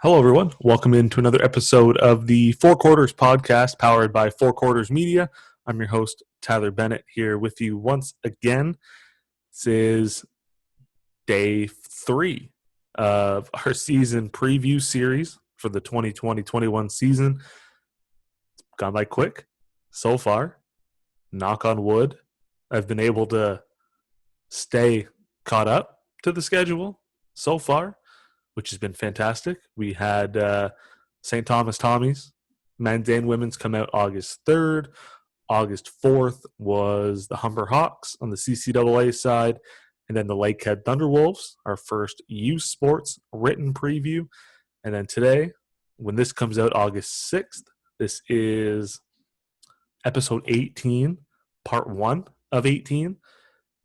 Hello, everyone. Welcome into another episode of the Four Quarters podcast powered by Four Quarters Media. I'm your host, Tyler Bennett, here with you once again. This is day 3 of our season preview series for the 2020-21 season. It's gone by quick so far. Knock on wood. I've been able to stay caught up to the schedule so far, which has been fantastic. We had St. Thomas Tommies, men's and women's, come out August 3rd. August 4th was the Humber Hawks on the CCAA side, and then the Lakehead Thunderwolves, our first youth sports written preview. And then today, when this comes out August 6th, this is episode 18, part 1 of 18,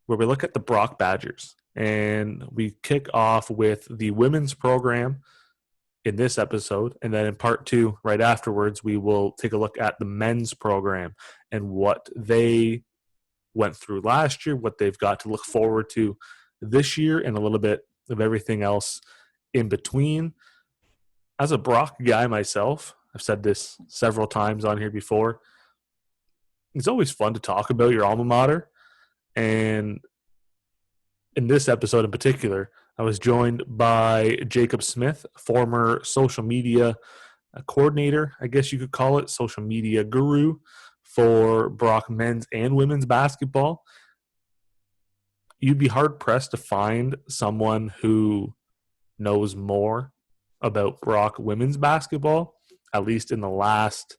where we look at the Brock Badgers. And we kick off with the women's program in this episode. And then in part 2, right afterwards, we will take a look at the men's program and what they went through last year, what they've got to look forward to this year, and a little bit of everything else in between. As a Brock guy myself, I've said this several times on here before, it's always fun to talk about your alma mater. And in this episode in particular, I was joined by Jacob Smith, former social media coordinator, I guess you could call it, social media guru for Brock men's and women's basketball. You'd be hard-pressed to find someone who knows more about Brock women's basketball, at least in the last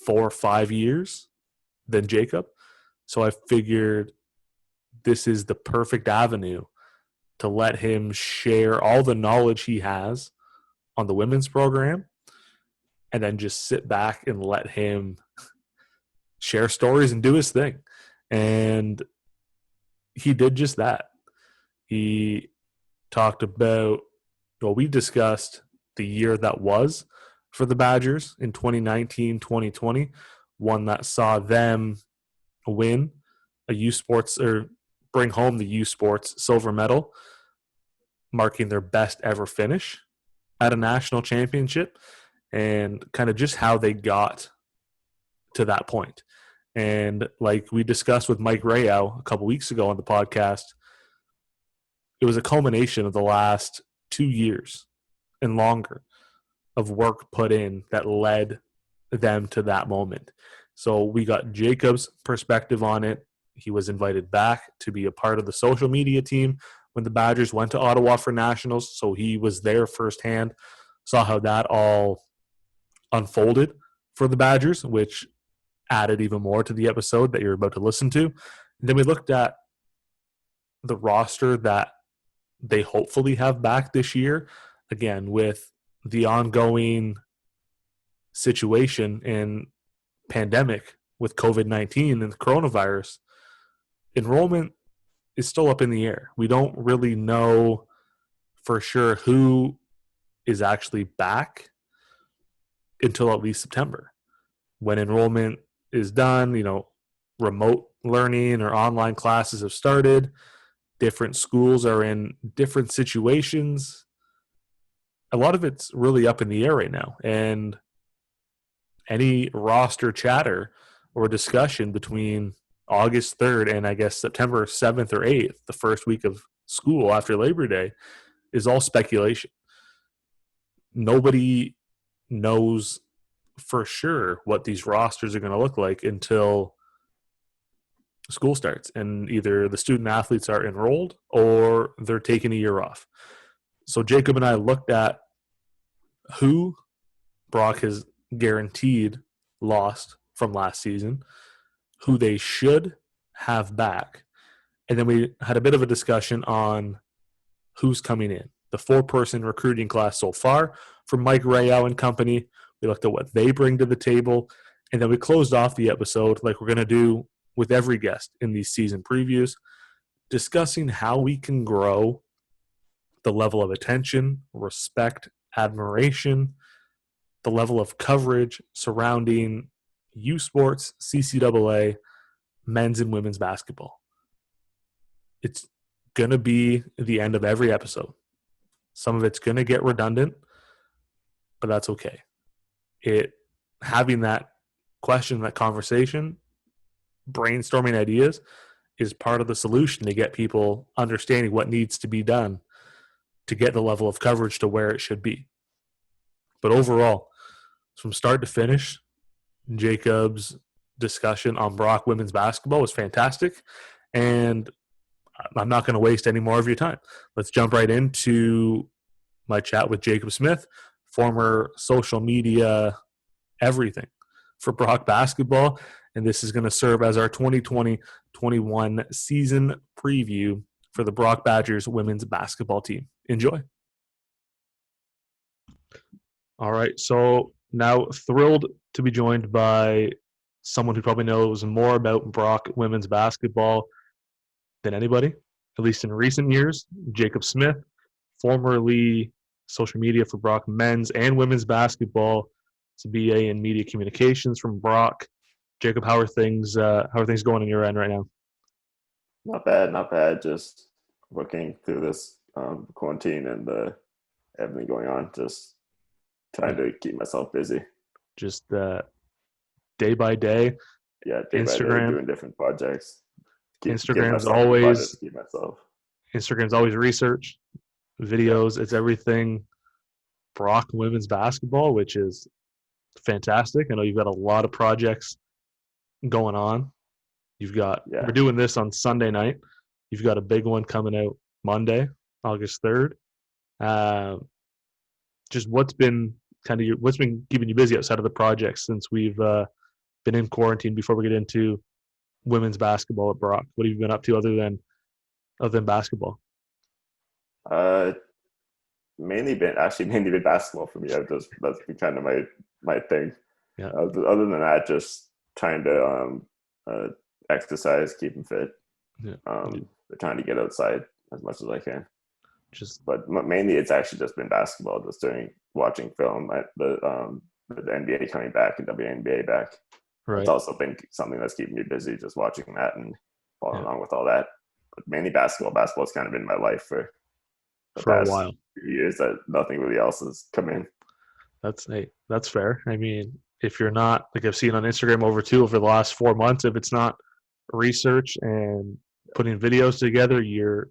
4 or 5 years, than Jacob. So I figured this is the perfect avenue to let him share all the knowledge he has on the women's program, and then just sit back and let him share stories and do his thing. And he did just that. He talked about, well, we discussed the year that was for the Badgers in 2019-2020, one that saw them win a youth sports, or bring home the youth sports silver medal, marking their best ever finish at a national championship, and kind of just how they got to that point. And like we discussed with Mike Rayow a couple weeks ago on the podcast, it was a culmination of the last 2 years and longer of work put in that led them to that moment. So we got Jacob's perspective on it. He was invited back to be a part of the social media team when the Badgers went to Ottawa for nationals. So he was there firsthand, saw how that all unfolded for the Badgers, which added even more to the episode that you're about to listen to. And then we looked at the roster that they hopefully have back this year, again, with the ongoing situation and pandemic with COVID-19 and the coronavirus. Enrollment is still up in the air. We don't really know for sure who is actually back until at least September. When enrollment is done, remote learning or online classes have started. Different schools are in different situations. A lot of it's really up in the air right now. And any roster chatter or discussion between August 3rd and I guess September 7th or 8th, the first week of school after Labor Day, is all speculation. Nobody knows for sure what these rosters are going to look like until school starts and either the student athletes are enrolled or they're taking a year off. So Jacob and I looked at who Brock has guaranteed lost from last season, who they should have back, and then we had a bit of a discussion on who's coming in. The 4-person recruiting class so far from Mike Rayow and company. We looked at what they bring to the table, and then we closed off the episode like we're going to do with every guest in these season previews, discussing how we can grow the level of attention, respect, admiration, the level of coverage surrounding youth sports, CCAA, men's and women's basketball. It's going to be the end of every episode. Some of it's going to get redundant. but that's okay. Having that question, that conversation, brainstorming ideas is part of the solution to get people understanding what needs to be done to get the level of coverage to where it should be. But overall, from start to finish, Jacob's discussion on Brock women's basketball was fantastic. And I'm not going to waste any more of your time. Let's jump right into my chat with Jacob Smith, former social media everything for Brock basketball. And this is going to serve as our 2020-21 season preview for the Brock Badgers women's basketball team. Enjoy. All right, so now thrilled to be joined by someone who probably knows more about Brock women's basketball than anybody, at least in recent years. Jacob Smith, formerly social media for Brock men's and women's basketball. It's a BA in media communications from Brock. Jacob, how are things going on your end right now? Not bad. Just working through this quarantine and everything going on. Just trying to keep myself busy. Just day by day. Yeah, day by day, doing different projects. Instagram's always research, videos. It's everything Brock women's basketball, which is fantastic. I know you've got a lot of projects going on. We're doing this on Sunday night. You've got a big one coming out Monday, August 3rd. Just what's been keeping you busy outside of the projects since we've been in quarantine before we get into women's basketball at Brock? What have you been up to other than basketball? Mainly been basketball for me. That's been kind of my thing. Yeah. Other than that, just trying to exercise, keeping fit. Yeah. Trying to get outside as much as I can. But mainly it's actually just been basketball. Just watching film at the NBA coming back and WNBA back. Right. It's also been something that's keeping me busy, just watching that and following along with all that. But mainly basketball. Basketball's kind of been my life for a while. Few years that nothing really else has come in. That's fair. I mean, if you're not, like I've seen on Instagram over the last 4 months, if it's not research and putting videos together, you're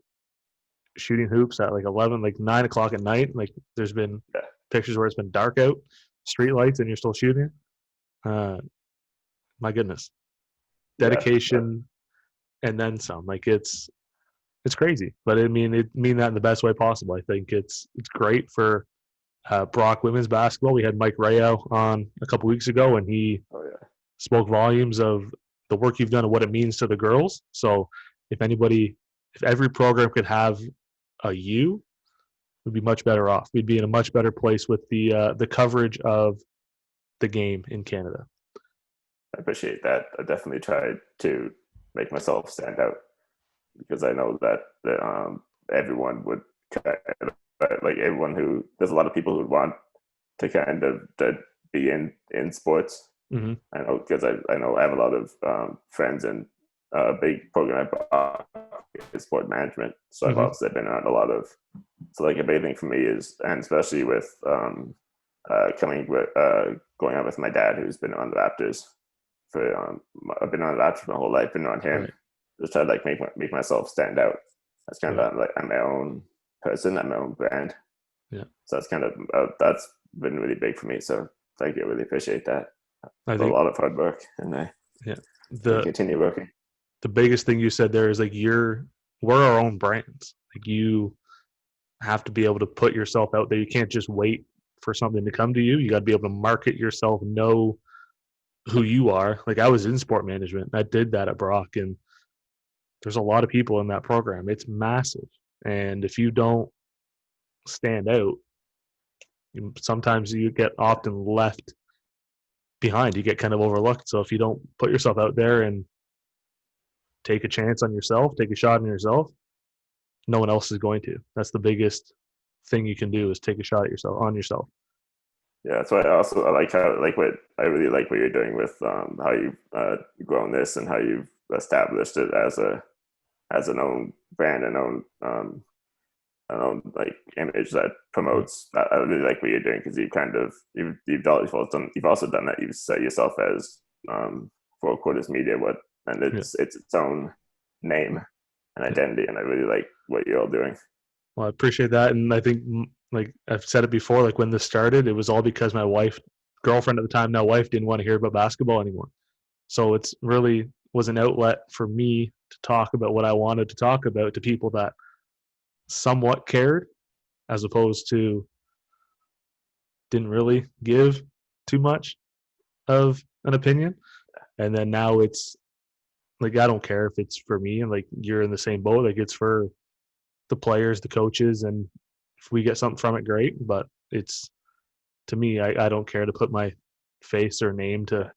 shooting hoops at like 9 o'clock at night. Like there's been pictures where it's been dark out, street lights, and you're still shooting. My goodness, dedication and then some. Like it's crazy, but I mean that in the best way possible. I think it's great for Brock women's basketball. We had Mike Rayo on a couple weeks ago, and he spoke volumes of the work you've done and what it means to the girls. So if every program could have a you, we'd be much better off. We'd be in a much better place with the coverage of the game in Canada. I appreciate that. I definitely tried to make myself stand out because I know that everyone would there's a lot of people who want to kind of be in sports. Mm-hmm. I know because I know I have a lot of friends in a big program in sport management. So I've also been on a lot of, so like a big thing for me is, and especially with going on with my dad who's been on the Raptors I've been on the Raptors my whole life, been on him. Right. Just try to like make myself stand out. That's kind of like I'm my own person, I'm my own brand. Yeah. So that's kind of that's been really big for me. So thank you, I really appreciate that. I think a lot of hard work, and I continue working. The biggest thing you said there is like we're our own brands. Like you have to be able to put yourself out there. You can't just wait for something to come to you. You got to be able to market yourself, know who you are. Like I was in sport management. I did that at Brock, and there's a lot of people in that program. It's massive. And if you don't stand out, sometimes you get often left behind. You get kind of overlooked. So if you don't put yourself out there and take a chance on yourself, take a shot on yourself, no one else is going to. That's the biggest thing you can do is take a shot at yourself. Yeah, that's why I really like what you're doing with how you've grown this and how you've established it as an own brand and own I don't know, like image that promotes. I really like what you're doing because you've also done that. You've set yourself as Four Quarters Media, and Yeah. it's its own name and identity, and I really like what you're all doing. Well, I appreciate that, and I think, like I've said it before, like when this started, it was all because my girlfriend at the time, now wife, didn't want to hear about basketball anymore. So it's really was an outlet for me to talk about what I wanted to talk about to people that somewhat cared, as opposed to didn't really give too much of an opinion. And then now it's like I don't care if it's for me and like you're in the same boat. Like it's for the players, the coaches, and if we get something from it, great. But it's to me, I don't care to put my face or name to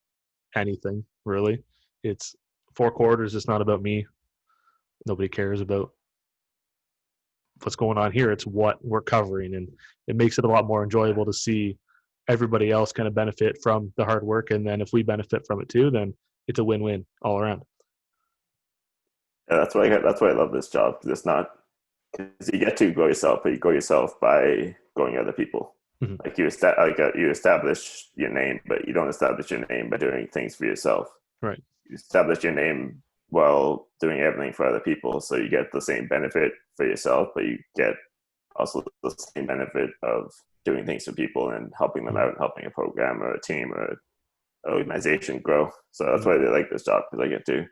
anything really. It's Four Quarters. It's not about me. Nobody cares about what's going on here. It's what we're covering, and it makes it a lot more enjoyable to see everybody else kind of benefit from the hard work. And then if we benefit from it too, then it's a win-win all around. Yeah, that's why I love this job. Because it's not because you get to grow yourself, but you grow yourself by growing other people. Mm-hmm. Like you establish your name, but you don't establish your name by doing things for yourself. Right. You establish your name while doing everything for other people, so you get the same benefit for yourself, but you get also the same benefit of doing things for people and helping them out, helping a program or a team or an organization grow. So that's why I really like this job, because I get to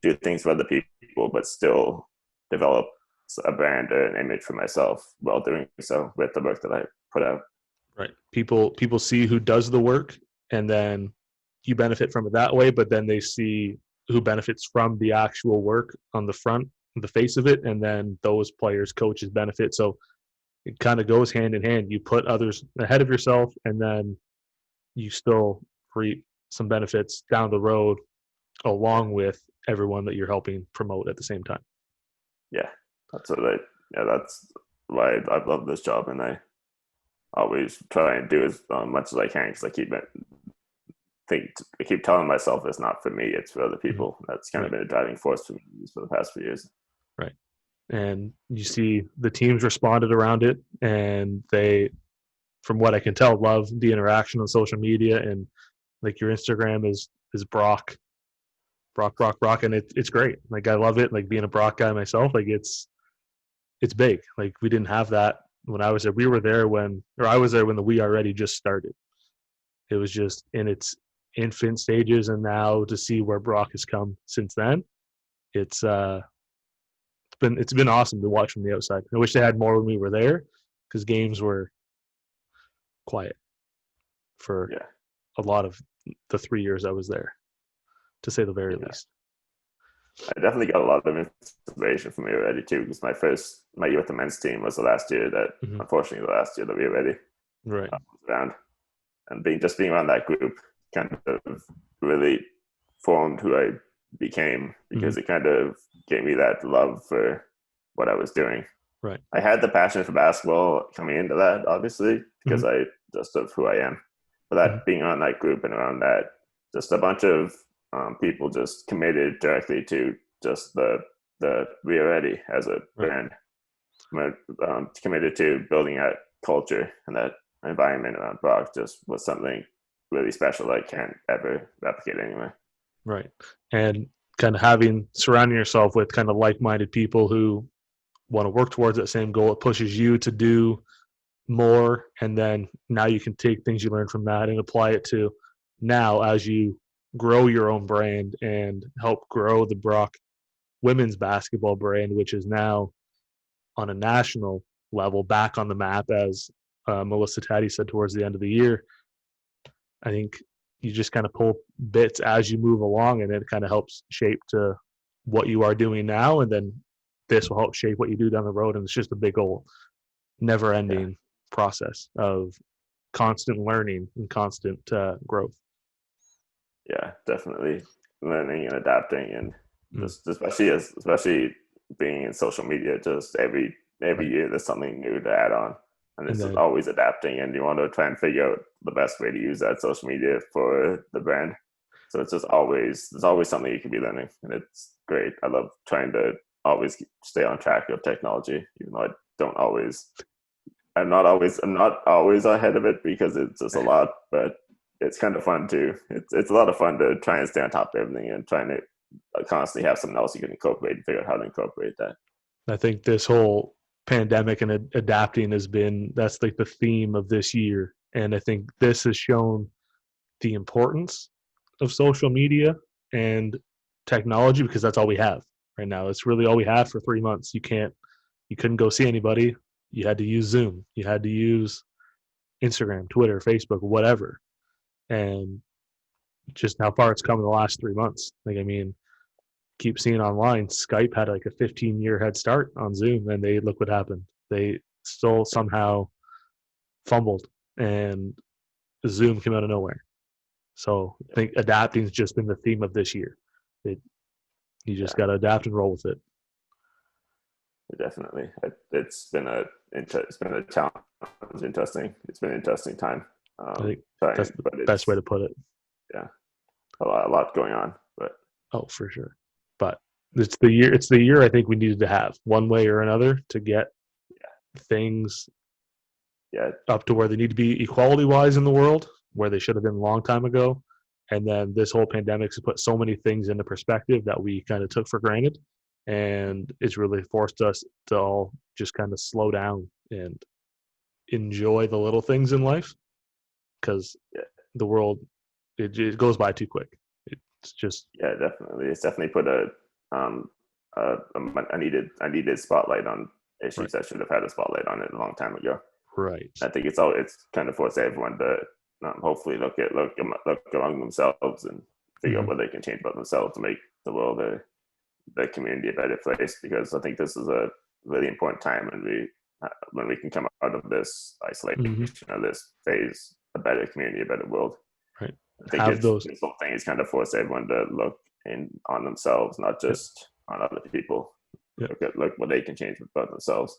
do things for other people, but still develop a brand or an image for myself while doing so with the work that I put out. Right. People see who does the work, and then you benefit from it that way, but then they see who benefits from the actual work on the front, the face of it, and then those players, coaches benefit. So it kind of goes hand in hand. You put others ahead of yourself, and then you still reap some benefits down the road along with everyone that you're helping promote at the same time. Yeah, that's why I love this job, and I always try and do as much as I can, because I keep telling myself it's not for me, it's for other people. That's kind of been a driving force for me for the past few years. Right. And you see the teams responded around it, and they, from what I can tell, love the interaction on social media, and like your Instagram is Brock, and it's great. Like I love it. Like being a Brock guy myself, like it's big. Like we didn't have that when I was there. I was there when the We Are Ready just started. It was just in its infant stages, and now to see where Brock has come since then, it's been awesome to watch from the outside. I wish they had more when we were there, because games were quiet for a lot of the 3 years I was there, to say the very least. I definitely got a lot of inspiration from We Are Ready too, because my year with the men's team was the last year that, unfortunately, the last year that We Are Ready was around, and being around that group kind of really formed who I became, because it kind of gave me that love for what I was doing. Right. I had the passion for basketball coming into that, obviously, because I just of who I am. But that being on that group and around that, just a bunch of people just committed directly to just the We Are Ready as a brand, committed to building that culture and that environment around Brock, just was something really special that I can't ever replicate anywhere. Right. And kind of surrounding yourself with kind of like-minded people who want to work towards that same goal, it pushes you to do more, and then now you can take things you learn from that and apply it to now as you grow your own brand and help grow the Brock women's basketball brand, which is now on a national level back on the map, as Melissa Taddy said towards the end of the year. I think you just kind of pull bits as you move along, and it kind of helps shape to what you are doing now, and then this will help shape what you do down the road. And it's just a big old never-ending process of constant learning and constant growth. Yeah, definitely learning and adapting, and just especially being in social media, just every year there's something new to add on, and it's always adapting, and you want to try and figure out the best way to use that social media for the brand. So it's just there's always something you can be learning, and it's great. I love trying to always stay on track of technology, even though I don't always. I'm not always ahead of it because it's just a lot, but it's kind of fun too. It's a lot of fun to try and stay on top of everything and trying to constantly have something else you can incorporate and figure out how to incorporate that. I think this whole pandemic and adapting that's like the theme of this year. And I think this has shown the importance of social media and technology because that's all we have right now. It's really all we have for 3 months. You couldn't go see anybody. You had to use Zoom. You had to use Instagram, Twitter, Facebook, whatever. And just how far it's come in the last 3 months. Like, I mean, keep seeing online, Skype had like a 15-year head start on Zoom, and look what happened. They still somehow fumbled, and Zoom came out of nowhere. So I think adapting has just been the theme of this year. You just got to adapt and roll with it. Definitely, it's been a challenge. It's interesting. It's been an interesting time. I think that's the best way to put it. Yeah, a lot going on, but for sure. But it's the year I think we needed to have one way or another to get things up to where they need to be equality wise in the world, where they should have been a long time ago. And then this whole pandemic has put so many things into perspective that we kind of took for granted. And it's really forced us to all just kind of slow down and enjoy the little things in life, because the world, it goes by too quick. It's just definitely. It's definitely put a needed spotlight on issues that should have had a spotlight on it a long time ago. Right. I think it's kind of forced everyone to hopefully look among themselves and figure out what they can change about themselves to make the world, the community, a better place. Because I think this is a really important time when we can come out of this isolation or this phase, a better community, a better world. Right. I think this whole thing is kind of forced everyone to look on themselves, not just on other people. Look what they can change about themselves.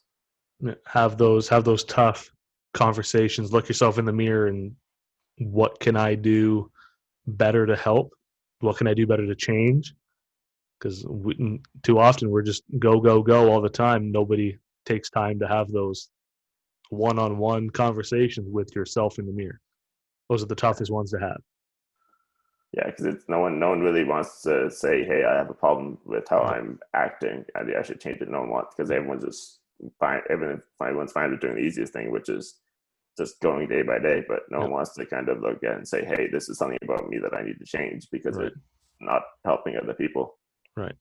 Have those tough conversations. Look yourself in the mirror and what can I do better to help? What can I do better to change? Because too often we're just go all the time. Nobody takes time to have those one-on-one conversations with yourself in the mirror. Those are the toughest ones to have. Yeah, because it's no one really wants to say, "Hey, I have a problem with how I'm acting. I should change it." No one wants, because everyone's just fine. Everyone's fine with doing the easiest thing, which is just going day by day. But no one wants to kind of look at it and say, "Hey, this is something about me that I need to change because it's not helping other people." Right.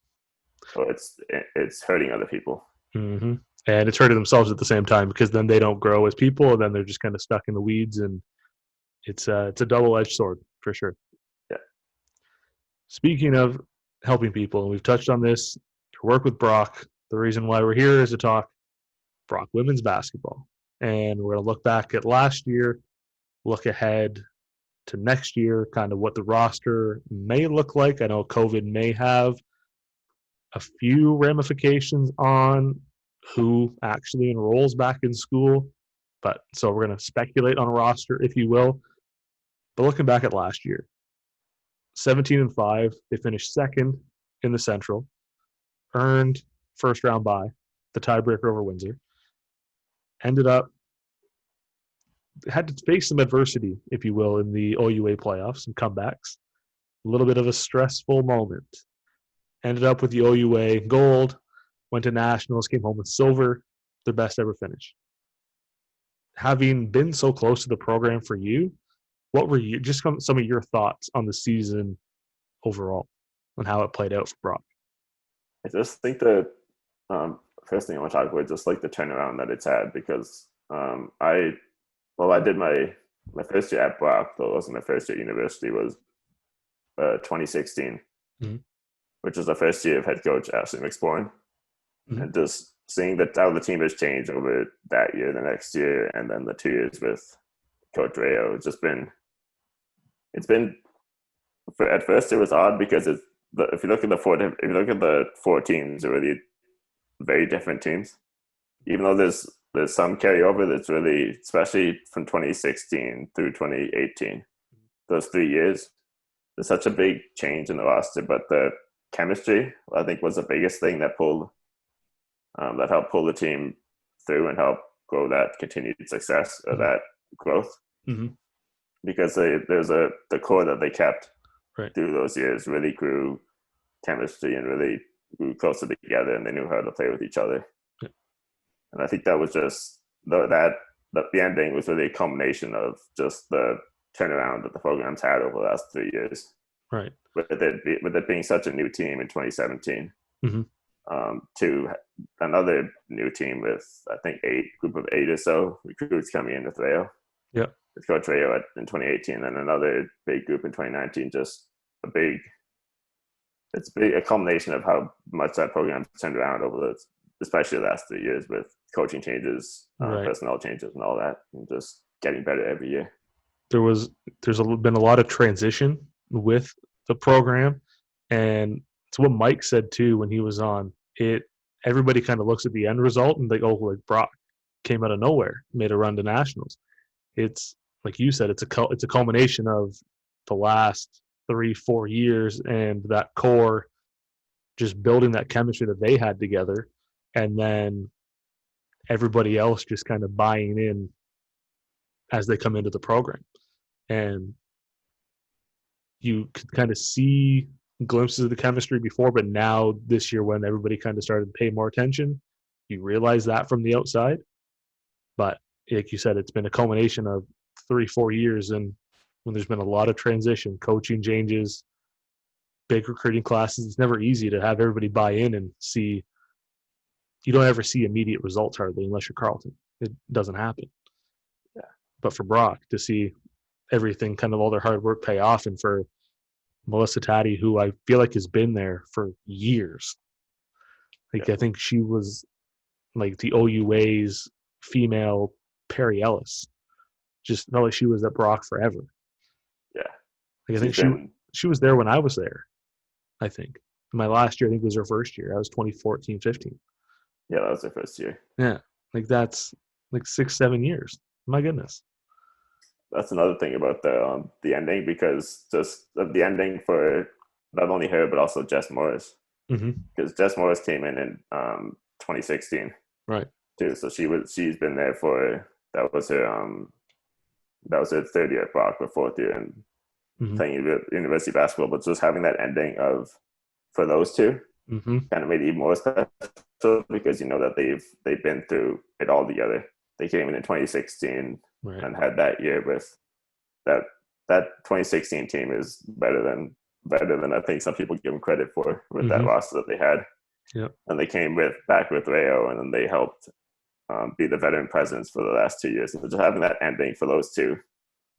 So it's hurting other people. Mm-hmm. And it's hurting themselves at the same time, because then they don't grow as people, and then they're just kind of stuck in the weeds, and it's a double-edged sword for sure. Yeah. Speaking of helping people, and we've touched on this, to work with Brock, the reason why we're here is to talk Brock women's basketball. And we're going to look back at last year, look ahead to next year, kind of what the roster may look like. I know COVID may have a few ramifications on who actually enrolls back in school. But so we're going to speculate on a roster, if you will. But looking back at last year, 17-5, they finished second in the Central, earned first round bye, the tiebreaker over Windsor, ended up, had to face some adversity, if you will, in the OUA playoffs, some comebacks, a little bit of a stressful moment. Ended up with the OUA gold, went to nationals, came home with silver, their best ever finish. Having been so close to the program for you, what were some of your thoughts on the season overall and how it played out for Brock? I just think that first thing I want to talk about is just like the turnaround that it's had, because I did my first year at Brock, though it wasn't my first year at university, was 2016, which was the first year of head coach Ashley McSporn. And just seeing how the team has changed over that year, the next year, and then the 2 years with Coach Rayo, at first it was odd, because if you look at the four teams, they're really very different teams. Even though there's some carryover, that's really, especially from 2016 through 2018, those 3 years, there's such a big change in the roster. But the chemistry, I think, was the biggest thing that helped pull the team through and help grow that continued success or that growth. Mm-hmm. Because the core that they kept right. through those years really grew chemistry and really grew closer together, and they knew how to play with each other. Yeah. And I think that was just the ending was really a culmination of just the turnaround that the program's had over the last 3 years. Right. With it being such a new team in 2017, to another new team with I think group of 8 or so recruits coming in with Rayo. Yeah. With Coach Rayo in 2018, and another big group in 2019. Just a culmination of how much that program turned around over especially the last 3 years with coaching changes, personnel changes, and all that, and just getting better every year. There's been a lot of transition with the program, and it's what Mike said too when he was on it. Everybody kind of looks at the end result and they go, like, Brock came out of nowhere, made a run to nationals. It's like you said, it's a culmination of the last 3-4 years and that core just building that chemistry that they had together, and then everybody else just kind of buying in as they come into the program. And you could kind of see glimpses of the chemistry before, but now this year when everybody kind of started to pay more attention, you realize that from the outside. But like you said, it's been a culmination of 3-4 years, and when there's been a lot of transition, coaching changes, big recruiting classes, it's never easy to have everybody buy in and see. You don't ever see immediate results hardly unless you're Carleton. It doesn't happen. Yeah. But for Brock to see everything, kind of all their hard work pay off, and for Melissa Taddy, who I feel like has been there for years. Like, yeah. I think she was like the OUA's female Perry Ellis. Just felt like she was at Brock forever. Yeah. Like, I think she was there when I was there, I think. My last year, I think, was her first year. I was 2014, 15. Yeah, that was her first year. Yeah. Like, that's like 6-7 years. My goodness. That's another thing about the ending, because just the ending for not only her but also Jess Morris, because Jess Morris came in 2016, right? Too. So she's been there that was her third year at Brock, or fourth year, and playing university basketball. But just having that ending for those two kind of made it even more special, because you know that they've been through it all together. They came in 2016. Right. And had that year with that 2016 team is better than I think some people give them credit for, with that roster that they had. Yep. And they came back with Rayo, and then they helped be the veteran presence for the last 2 years. And just having that ending for those two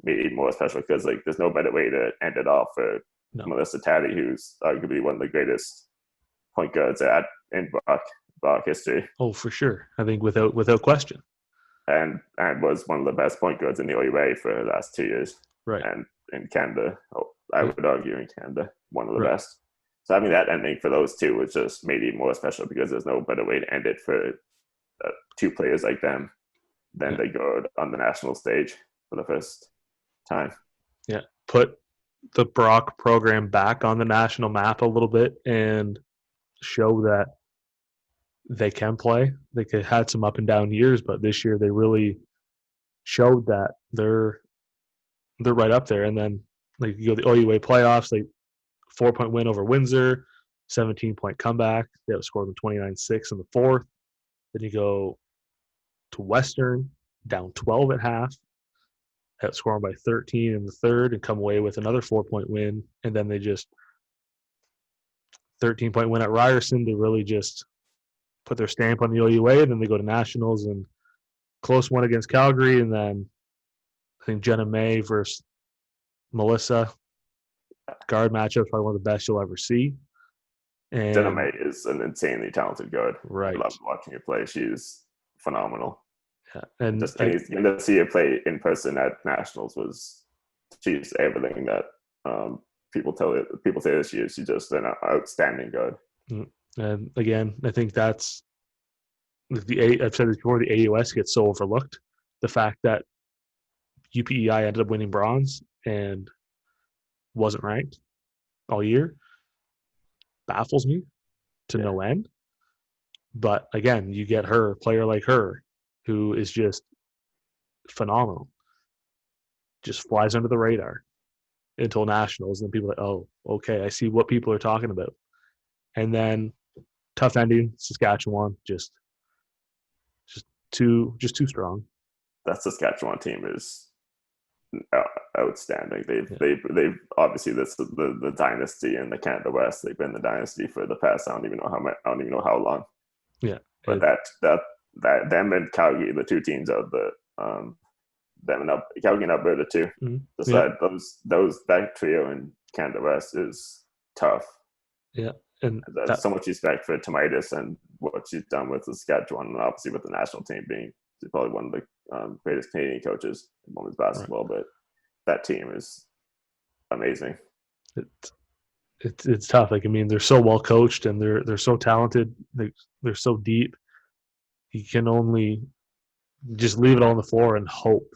made it even more special, because like there's no better way to end it off for Melissa Taddy, who's arguably one of the greatest point guards in Brock history. Oh, for sure. I think without question. And was one of the best point guards in the OUA for the last 2 years. Right. And in Canada, I would argue in Canada, one of the best. So having that ending for those two was just made it more special, because there's no better way to end it for two players like them than they go on the national stage for the first time. Yeah. Put the Brock program back on the national map a little bit and show that they can play. They had some up and down years, but this year they really showed that they're right up there. And then like you go to the OUA playoffs, like 4-point win over Windsor, 17-point comeback. They outscored them 29-6 in the fourth. Then you go to Western, down 12 at half, outscored by 13 in the third, and come away with another 4-point win. And then they just 13-point win at Ryerson to really just put their stamp on the OUA. Then they go to nationals and close one against Calgary, and then I think Jenna May versus Melissa guard matchup, probably one of the best you'll ever see. And Jenna May is an insanely talented guard. Right. I love watching her play. She's phenomenal. Yeah. And just getting to see her play in person at nationals she's everything that people say that she is. She's just an outstanding guard. And again, I think that's I've said this before, the AUS gets so overlooked. The fact that UPEI ended up winning bronze and wasn't ranked all year baffles me to no end. But again, you get a player like her, who is just phenomenal. Just flies under the radar until nationals, and people are like, oh, okay, I see what people are talking about. And then tough ending, Saskatchewan, just too strong. That Saskatchewan team is outstanding. Yeah. They've obviously this the dynasty in the Canada West. They've been the dynasty for the past I don't even know how long. Yeah, But that them and Calgary, the two teams of the them and Calgary and Alberta too. mm-hmm. Just Yeah. that trio in Canada West is tough. Yeah, and There's so much respect for Tomitis and what she's done with Saskatchewan, and obviously with the national team being probably one of the greatest Canadian coaches in women's basketball. Right. But that team is amazing. It's tough. Like, I mean, they're so well coached and they're so talented. They're so deep. You can only just leave it all on the floor and hope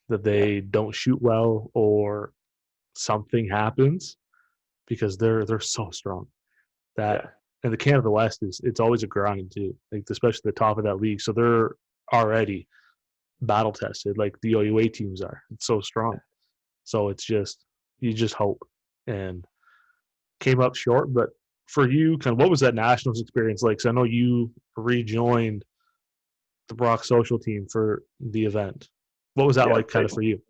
that they don't shoot well or something happens, because they're so strong. And the Canada West it's always a grind too, like especially the top of that league. So they're already battle tested, like the OUA teams are. It's so strong. So it's just you just hope, and came up short. But for you, kind of, what was that nationals experience like? Because I know you rejoined the Brock social team for the event. What was that like, kind of, for you?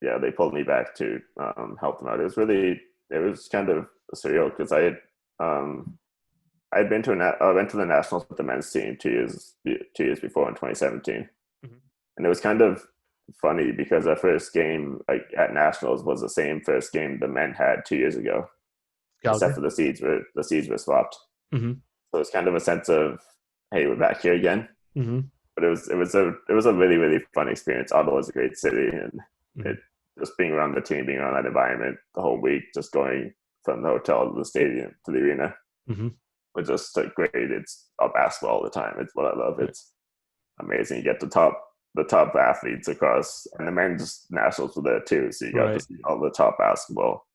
Yeah, they pulled me back to help them out. It was kind of surreal because I went to the nationals with the men's team 2 years before in 2017, and it was kind of funny because our first game at nationals was the same first game the men had 2 years ago, except for the seeds were swapped. Mm-hmm. So it's kind of a sense of, hey, we're back here again. Mm-hmm. But it was a really, really fun experience. Ottawa is a great city, and just being around the team, being around that environment the whole week, just going from the hotel to the stadium to the arena, was just great. It's all basketball all the time. It's what I love. It's amazing. You get the top athletes across, and the men's nationals were there too. So you got to see all the top basketball,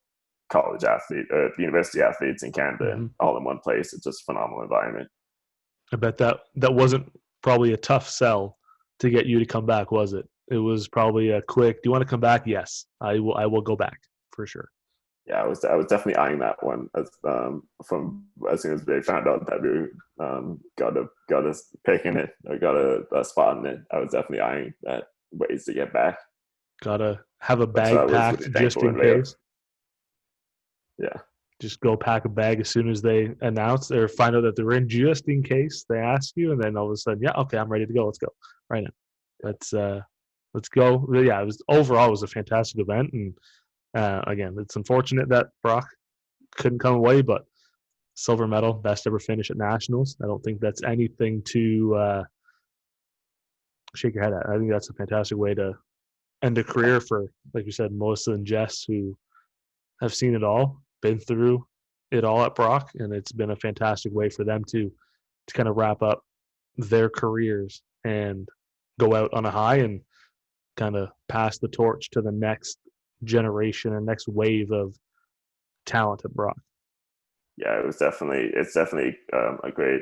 college athlete, university athletes in Canada, all in one place. It's just a phenomenal environment. I bet that wasn't probably a tough sell to get you to come back, was it? It was probably a quick, do you want to come back? Yes, I will go back for sure. Yeah, I was definitely eyeing that one from as soon as they found out that we got a pick in it or got a spot in it. I was definitely eyeing that ways to get back. Gotta have a bag packed really just in case. Yeah. Just go pack a bag as soon as they announce or find out that they're in, just in case they ask you, and then all of a sudden, yeah, okay, I'm ready to go. Let's go right now. Let's go. Yeah, it was a fantastic event, and again, it's unfortunate that Brock couldn't come away, but silver medal, best ever finish at nationals. I don't think that's anything to shake your head at. I think that's a fantastic way to end a career for, like you said, Melissa and Jess, who have seen it all, been through it all at Brock, and it's been a fantastic way for them to kind of wrap up their careers and go out on a high and kind of pass the torch to the next generation and next wave of talent at Brock. Yeah, it's definitely a great,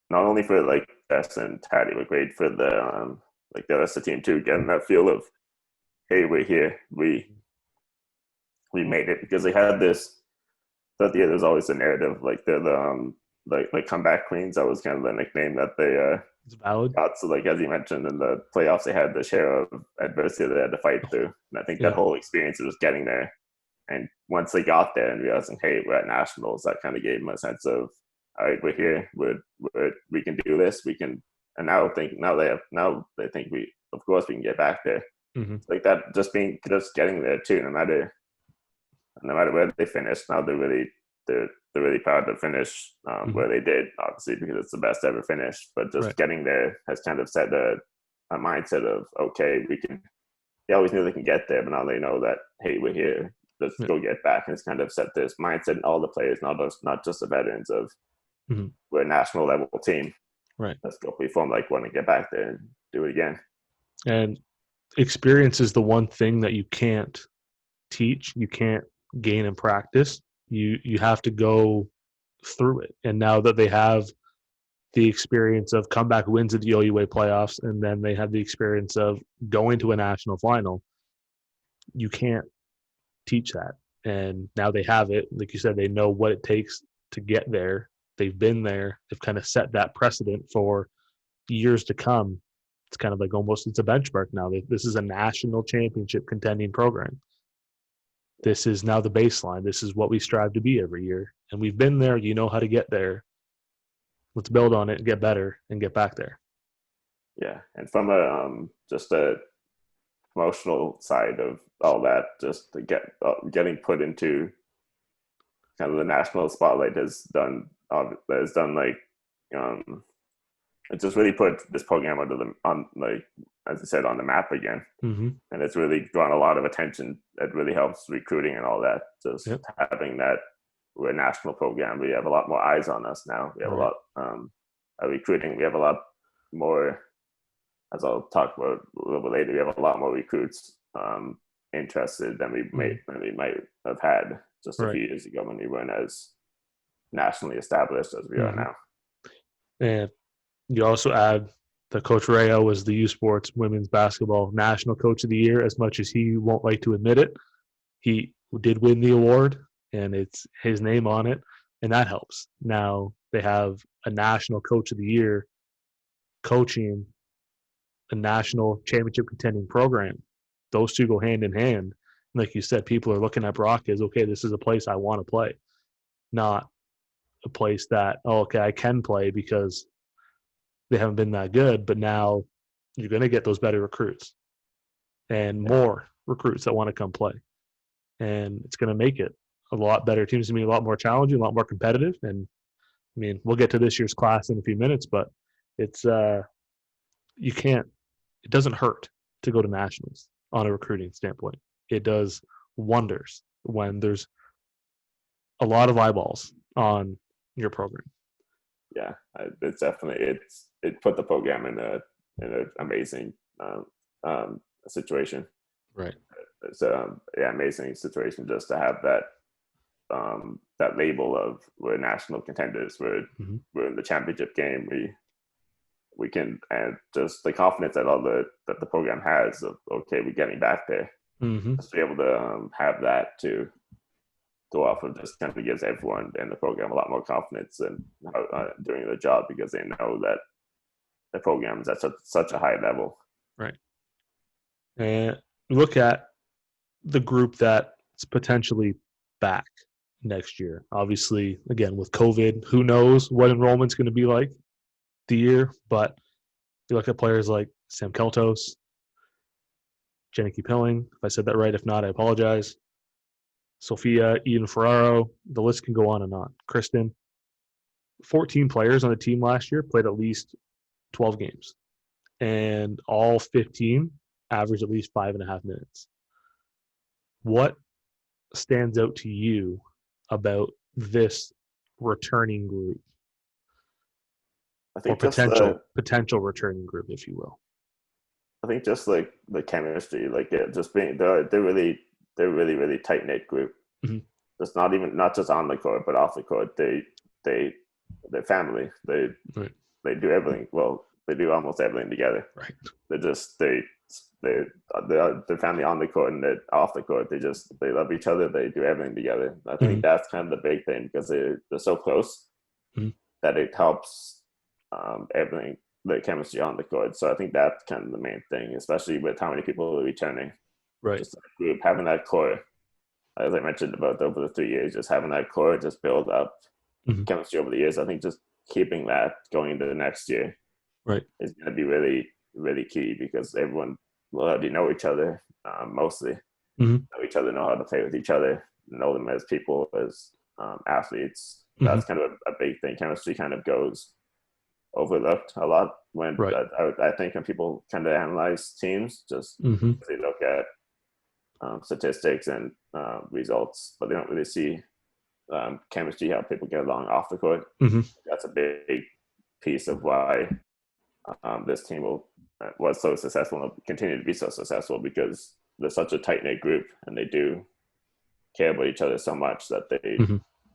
not only for like Jess and Taddy, but great for the the rest of the team too, getting that feel of, hey, we're here, we made it, because they had this. Throughout the year, there's always a narrative like they're the comeback queens. That was kind of the nickname that they it's valid. got. So as you mentioned, in the playoffs, they had the share of adversity they had to fight through, and I think that whole experience of just getting there. And once they got there and realizing, hey, we're at nationals, that kind of gave them a sense of, all right, we're here, we can do this, we can. And now they think of course we can get back there. Mm-hmm. Like that, just getting there too. No matter where they finish, now they're really proud to finish where they did, obviously, because it's the best ever finish. But just getting there has kind of set a mindset of, okay, we can. They always knew they can get there, but now they know that, hey, we're here. Let's go get back. And it's kind of set this mindset in all the players, not just the veterans of we're a national level team. Right. Let's go. We form want to get back there and do it again. And experience is the one thing that you can't teach. You can't gain in practice. You have to go through it. And now that they have the experience of comeback wins at the OUA playoffs, and then they have the experience of going to a national final. You can't teach that. And now they have it. Like you said, they know what it takes to get there. They've been there. They've kind of set that precedent for years to come. It's kind of like almost it's a benchmark now. This is a national championship contending program. This is now the baseline. This is what we strive to be every year. And we've been there. You know how to get there. Let's build on it and get better and get back there. Yeah. And from a just a promotional side of all that, just to getting put into kind of the national spotlight has done like it just really put this program on like, as I said, on the map again. Mm-hmm. And it's really drawn a lot of attention. It really helps recruiting and all that. Just having that, we're a national program. We have a lot more eyes on us now. We have a lot recruiting. We have a lot more, as I'll talk about a little bit later, we have a lot more recruits interested than we might have had just a few years ago when we weren't as nationally established as we are now. And you also add that Coach Rayo was the U Sports Women's Basketball National Coach of the Year. As much as he won't like to admit it, he did win the award, and it's his name on it, and that helps. Now they have a National Coach of the Year coaching a national championship contending program. Those two go hand in hand. Like you said, people are looking at Brock as, okay, this is a place I want to play, not a place that, I can play because they haven't been that good, but now you're going to get those better recruits and more recruits that want to come play. And it's going to make it a lot better. Teams going to be a lot more challenging, a lot more competitive. And I mean, we'll get to this year's class in a few minutes, but it's it doesn't hurt to go to nationals on a recruiting standpoint. It does wonders when there's a lot of eyeballs on your program. Yeah, it's definitely it put the program in an amazing situation. Right. It's amazing situation just to have that label of we're national contenders. We're in the championship game. We can, and just the confidence that that the program has of, okay, we're getting back there. Just to be able to have that to go off of just kind of gives everyone in the program a lot more confidence in doing the job, because they know that the program is at such a high level. Right. And look at the group that's potentially back next year. Obviously, again, with COVID, who knows what enrollment's going to be like the year, but you look at players like Sam Keltos, Jenicky Pilling, if I said that right. If not, I apologize. Sophia, Eden Ferraro, the list can go on and on. Kristen, 14 players on the team last year played at least 12 games, and all 15 averaged at least 5.5 minutes. What stands out to you about this returning group? I think or potential returning group, if you will. I think just like the chemistry, like just being they're really tight knit group. Just not just on the court, but off the court. They're family. They do everything. Well, they do almost everything together. Right. They're family on the court and they're off the court. They love each other. They do everything together. I think that's kind of the big thing, because they're so close that it helps everything, the chemistry on the court. So I think that's kind of the main thing, especially with how many people are returning. Right. Just a group, having that core, as I mentioned about over the 3 years, just having that core just build up chemistry over the years. I think just keeping that going into the next year is going to be really, really key, because everyone will already know each other, mostly. Know each other, know how to play with each other, know them as people, as athletes. That's kind of a big thing. Chemistry kind of goes overlooked a lot when I think when people kind of analyze teams, just they look at statistics and results, but they don't really see chemistry, how people get along off the court. That's a big piece of why this team was so successful and will continue to be so successful, because they're such a tight-knit group and they do care about each other so much that they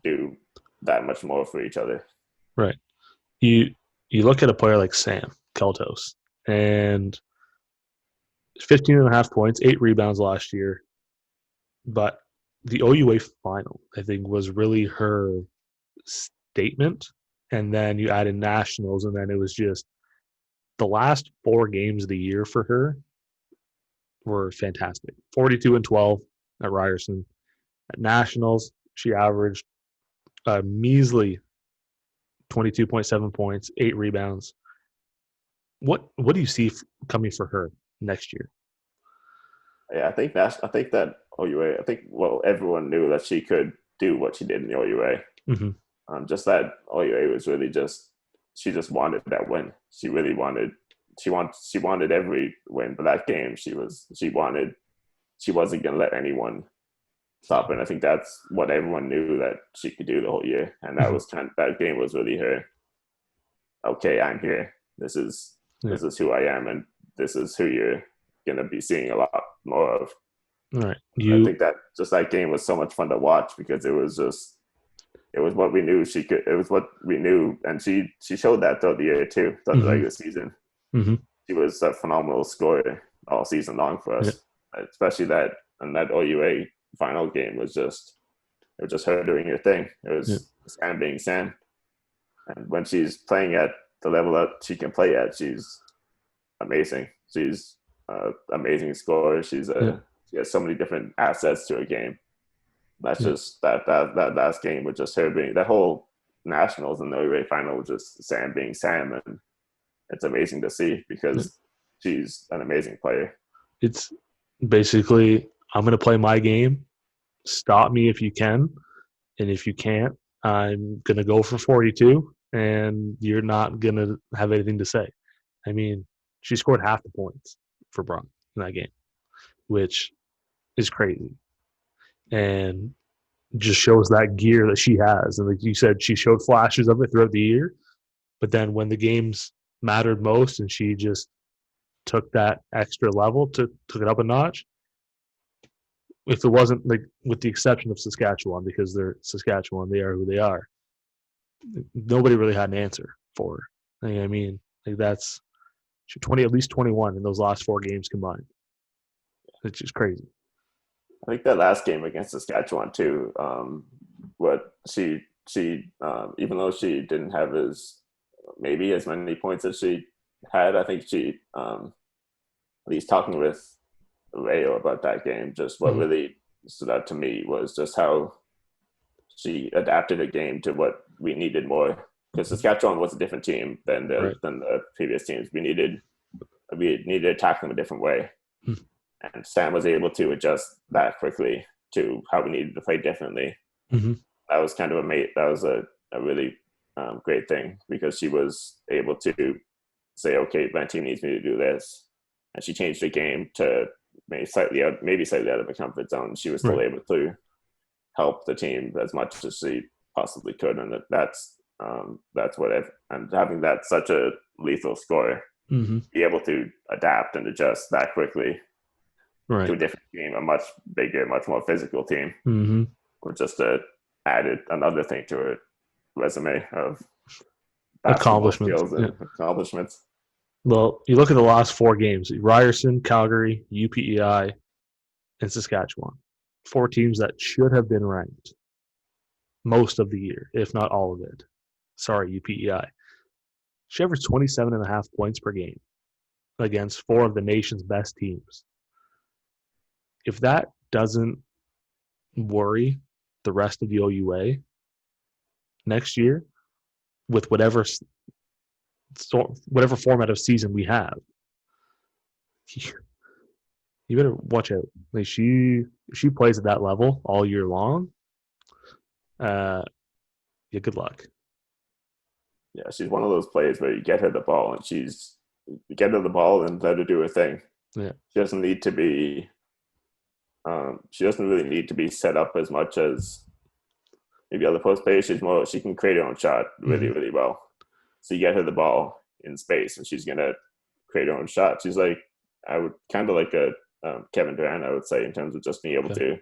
do that much more for each other. Right. you look at a player like Sam Keltos, and 15 and a half points, 8 rebounds last year. But the OUA final, I think, was really her statement. And then you add in nationals, and then it was just the last 4 games of the year for her were fantastic. 42 and 12 at Ryerson. At nationals, she averaged a measly 22.7 points, 8 rebounds. What do you see coming for her next year? Yeah, I think that OUA. I think everyone knew that she could do what she did in the OUA. Mm-hmm. Just that OUA was really just she just wanted that win. She really wanted she wanted every win. But that game, she wasn't gonna let anyone stop her. And I think that's what everyone knew that she could do the whole year. And that Mm-hmm. was that game was really her. Okay, I'm here. This is who I am, and this is who you're gonna be seeing a lot more of. All right. I think that just that game was so much fun to watch because it was what we knew she could. It was what we knew, and she showed that throughout the year too, throughout the regular season. Mm-hmm. She was a phenomenal scorer all season long for us, especially that OUA final game was just her doing her thing. It was Sam being Sam, and when she's playing at the level that she can play at, she's amazing. She's an amazing scorer. She has so many different assets to her game. That's just that last game with just her being that whole nationals and the OUA final was just Sam being Sam, and it's amazing to see because she's an amazing player. It's basically I'm going to play my game. Stop me if you can, and if you can't, I'm going to go for 42, and you're not going to have anything to say. I mean, she scored half the points for Bron in that game, which is crazy. And just shows that gear that she has. And like you said, she showed flashes of it throughout the year. But then when the games mattered most and she just took that extra level, took it up a notch, if it wasn't like with the exception of Saskatchewan, because they're Saskatchewan, they are who they are, nobody really had an answer for her. I mean, like that's at least 21 in those last 4 games combined. It's just crazy. I think that last game against Saskatchewan too. What she even though she didn't have as many points as she had, I think she at least talking with Rayo about that game. Just what really stood out to me was just how she adapted a game to what we needed more. Because Saskatchewan was a different team than the previous teams. We needed to attack them a different way. And Sam was able to adjust that quickly to how we needed to play differently. Mm-hmm. That was kind of a really great thing because she was able to say, okay, my team needs me to do this. And she changed the game to maybe slightly out of the comfort zone. She was still able to help the team as much as she possibly could. And that's and having that such a lethal scorer, be able to adapt and adjust that quickly to a different team, a much bigger, much more physical team, or just added another thing to her resume of accomplishments. Well, you look at the last 4 games: Ryerson, Calgary, UPEI, and Saskatchewan. 4 teams that should have been ranked most of the year, if not all of it. Sorry, UPEI. She averaged 27.5 points per game against 4 of the nation's best teams. If that doesn't worry the rest of the OUA next year, with whatever format of season we have, you better watch out. Like if she plays at that level all year long, good luck. Yeah, she's one of those players where you get her the ball and let her do her thing. Yeah, she doesn't need to be. She doesn't really need to be set up as much as maybe other post players. She can create her own shot really, really well. So you get her the ball in space, and she's gonna create her own shot. She's like, I would kind of like a Kevin Durant, I would say, in terms of just being able to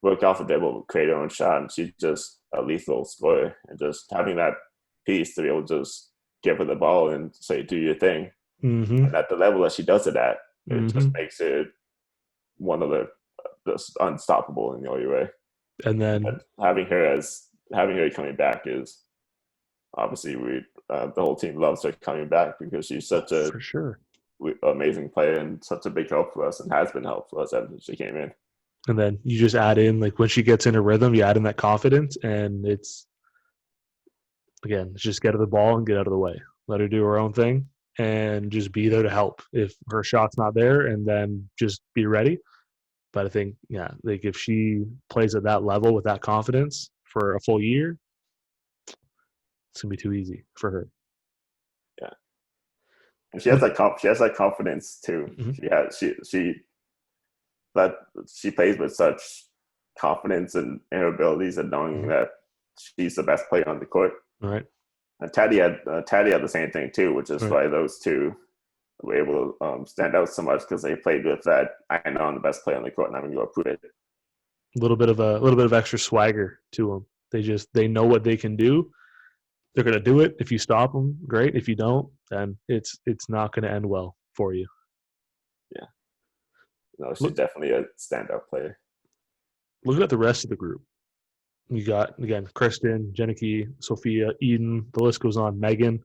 work off the dribble, create her own shot, and she's just a lethal scorer. And just having that piece to be able to just give her the ball and say, do your thing. Mm-hmm. And at the level that she does it at, it Mm-hmm. just makes it one of the just unstoppable in the only way. And then But having her coming back is obviously the whole team loves her coming back because she's such a for sure. amazing player and such a big help for us and has been help for us ever since she came in. And then you just add in, like, when she gets in her rhythm, you add in that confidence, and it's just get her the ball and get out of the way. Let her do her own thing and just be there to help if her shot's not there, and then just be ready. But I think, like, if she plays at that level with that confidence for a full year, it's gonna be too easy for her. Yeah, and she has that confidence too. Mm-hmm. She plays with such confidence in her abilities and knowing that she's the best player on the court. All right. And Taddy had the same thing too, which is why those two were able to stand out so much because they played with that. I know I'm the best player on the court, and I'm going to go prove it. A little bit of extra swagger to them. They know what they can do. They're going to do it. If you stop them, great. If you don't, then it's not going to end well for you. Yeah. No, she's definitely a standout player. Looking at the rest of the group, you got, again, Kristen, Jennike, Sophia, Eden. The list goes on. Megan.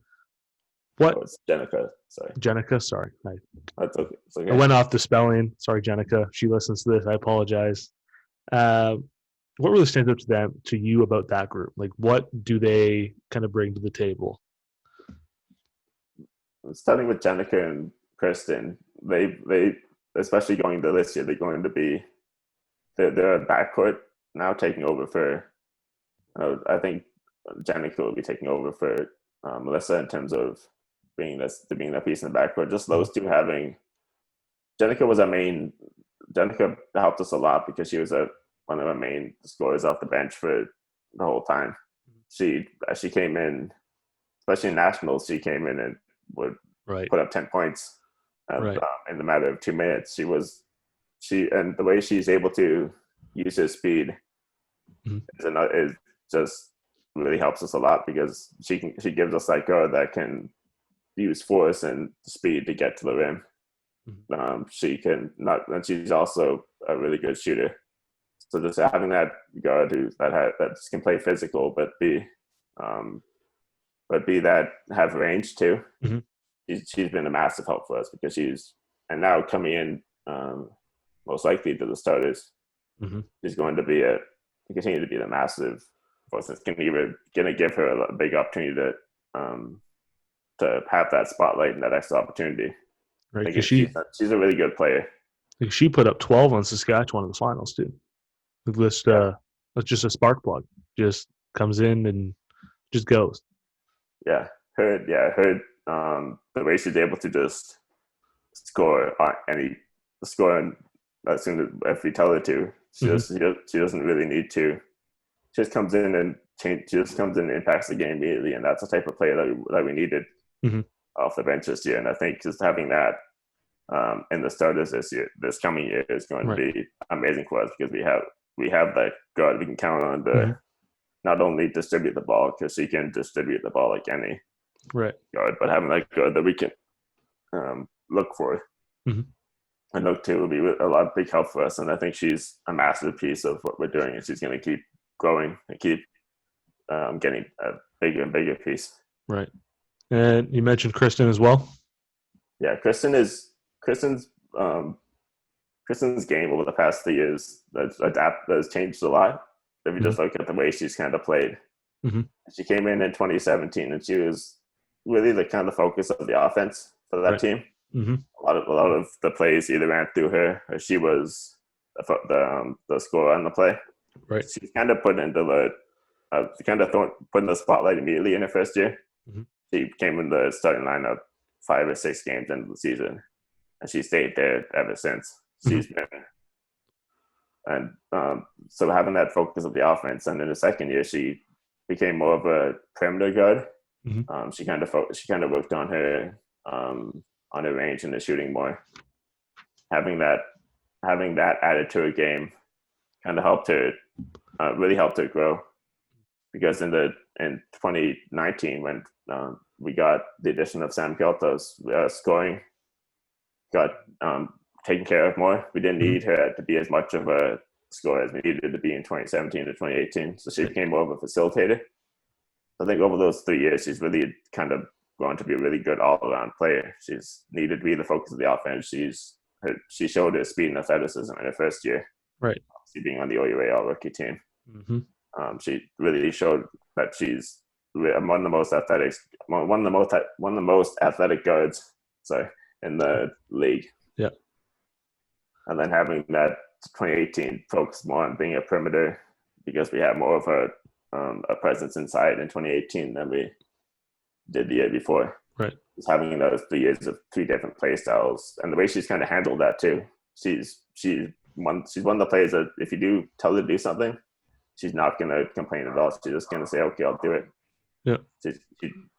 What? Oh, it's Jenica. Sorry. Jenica. Sorry. That's okay. It's okay. I went off the spelling. Sorry, Jenica. She listens to this. I apologize. What really stands out to you about that group? Like, what do they kind of bring to the table? Starting with Jenica and Kristen, they especially going to this year, they're going to be they're a backcourt now taking over for. I think Jenica will be taking over for Melissa in terms of being that piece in the backcourt. Just those two having. Jenica was our main. Jenica helped us a lot because she was one of our main scorers off the bench for the whole time. She came in, especially in nationals, she came in and would put up 10 points in the matter of 2 minutes. And the way she's able to use her speed is just really helps us a lot because she gives us that guard that can use force and speed to get to the rim. And she's also a really good shooter. So just having that guard that can play physical, but be that have range too. Mm-hmm. She's been a massive help for us because and now coming in most likely to the starters. She's going to continue to be the massive force that's going to give her a big opportunity to have that spotlight and that extra opportunity. Right, because she's a really good player. She put up 12 on Saskatchewan in the finals too. That's just a spark plug. Just comes in and just goes. Yeah, her. The way she's able to just score as soon as if we tell her to. She doesn't really need to. She just comes in and impacts the game immediately, and that's the type of player that we needed off the bench this year. And I think just having that in the starters this coming year is going to be amazing for us because we have that guard we can count on to not only distribute the ball because she can distribute the ball like any guard, but having that guard that we can look for and look to will be a big help for us. And I think she's a massive piece of what we're doing, and she's going to keep growing and keep getting a bigger and bigger piece. Right. And you mentioned Kristen as well. Yeah, Kristen's game over the past 3 years has changed a lot. If you just look at the way she's kind of played, she came in 2017, and she was really the kind of focus of the offense for that team. A lot of the plays either ran through her, or she was the scorer on the play. Right. She's kind of put into put in the spotlight immediately in her first year. She came in the starting lineup 5 or 6 games into the season, and she stayed there ever since. She's been, and so having that focus of the offense, and in the second year she became more of a perimeter guard. She kind of worked on her range and the shooting more. Having that added to her game kind of really helped her grow because in 2019 when we got the addition of Sam Kyoto's scoring got taken care of more. We didn't need her to be as much of a scorer as we needed to be in 2017 to 2018. So she became more of a facilitator. I think over those 3 years, she's really kind of grown to be a really good all-around player. She's needed to be the focus of the offense. She showed her speed and athleticism in her first year. Right. She being on the OUA All-Rookie team. Mm-hmm. She really showed that she's one of the most athletic guards. In the league. Yeah. And then having that 2018 focus more on being a perimeter because we had more of a presence inside in 2018 than we did the year before. Right. Just having those 3 years of 3 different play styles and the way she's kind of handled that too. She's one of the players that if you do tell her to do something, she's not going to complain at all. She's just going to say, okay, I'll do it. Yeah. She's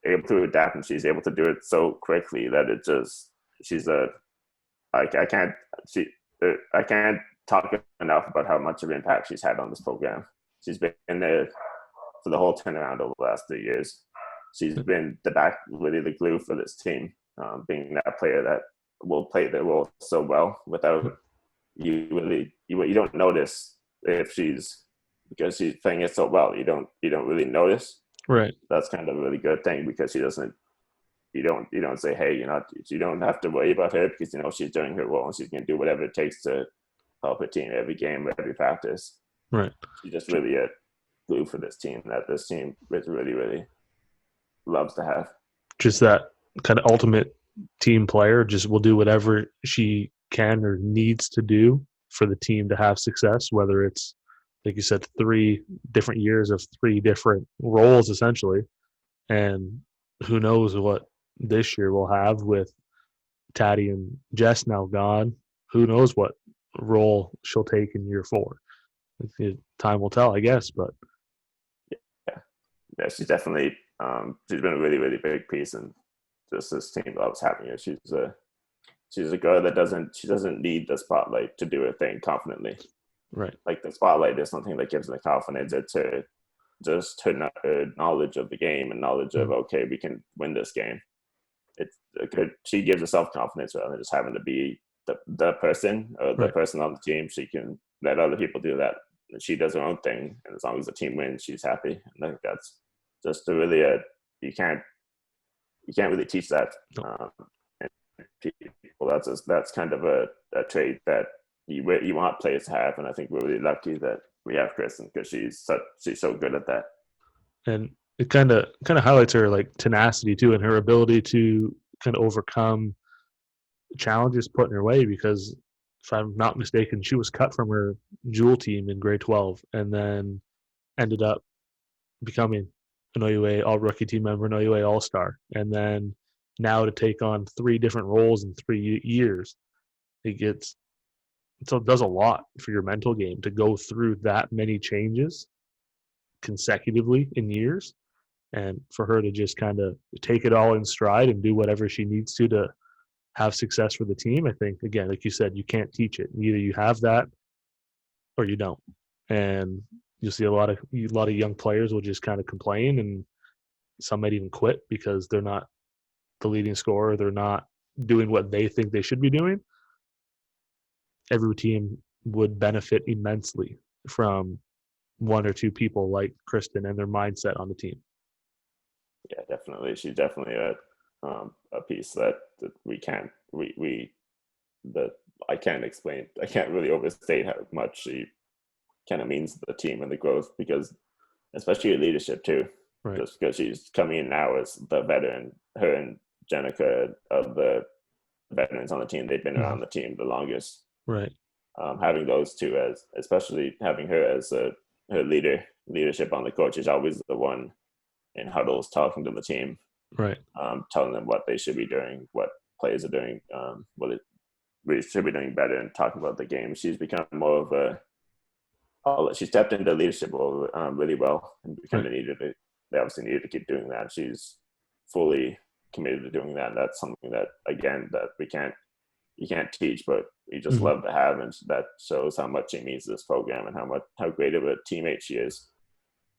able to adapt and she's able to do it so quickly that it just, I can't talk enough about how much of an impact she's had on this program. She's been there for the whole turnaround over the last 3 years. She's been really the glue for this team, being that player that will play the role so well without you don't notice because she's playing it so well. You don't really notice. Right. That's kind of a really good thing because she doesn't. You don't say, hey, you don't have to worry about her because she's doing her role and she's going to do whatever it takes to help her team every game, every practice. Right. She's just really a glue for this team that this team really, really loves to have. Just that kind of ultimate team player, just will do whatever she can or needs to do for the team to have success, whether it's, like you said, 3 different years of 3 different roles essentially. And who knows what this year we'll have with Taddy and Jess now gone. Who knows what role she'll take in year 4. Time will tell, I guess. But yeah, she's definitely she's been a really, really big piece, and just this team loves having her. She's a girl that doesn't need the spotlight to do her thing confidently. Right. Like the spotlight is something that gives her the confidence. It's just her knowledge of the game and knowledge of, okay, we can win this game. She gives herself confidence rather than just having to be the person or the person on the team. She can let other people do that. And she does her own thing, and as long as the team wins, she's happy. And I think that's just really you can't really teach that. And people, that's kind of a trait that you want players to have, and I think we're really lucky that we have Kristen because she's so good at that. And it kind of highlights her like tenacity too, and her ability to kind of overcome challenges put in her way. Because if I'm not mistaken, she was cut from her jewel team in grade 12, and then ended up becoming an OUA All-Rookie team member, an OUA All-Star, and then now to take on 3 different roles in 3 years, it does a lot for your mental game to go through that many changes consecutively in years. And for her to just kind of take it all in stride and do whatever she needs to have success for the team, I think, again, like you said, you can't teach it. Either you have that or you don't. And you'll see a lot of young players will just kind of complain, and some might even quit because they're not the leading scorer. They're not doing what they think they should be doing. Every team would benefit immensely from 1 or 2 people like Kristen and their mindset on the team. Yeah, definitely. She's definitely a piece that I can't explain. I can't really overstate how much she kind of means to the team and the growth, because especially her leadership too. Right. Just because she's coming in now as the veteran. Her and Jenica are the veterans on the team. They've been around the team the longest. Right. Having those two especially having her as her leadership on the court. She's always the one in huddles talking to the team, right? Telling them what they should be doing, what players are doing, what we should be doing better, and talking about the game. She's become more of she stepped into leadership role really well, and kind of they obviously needed to keep doing that. She's fully committed to doing that. And that's something that, again, that you can't teach, but you just love to have, and that shows how much she means to this program and how great of a teammate she is.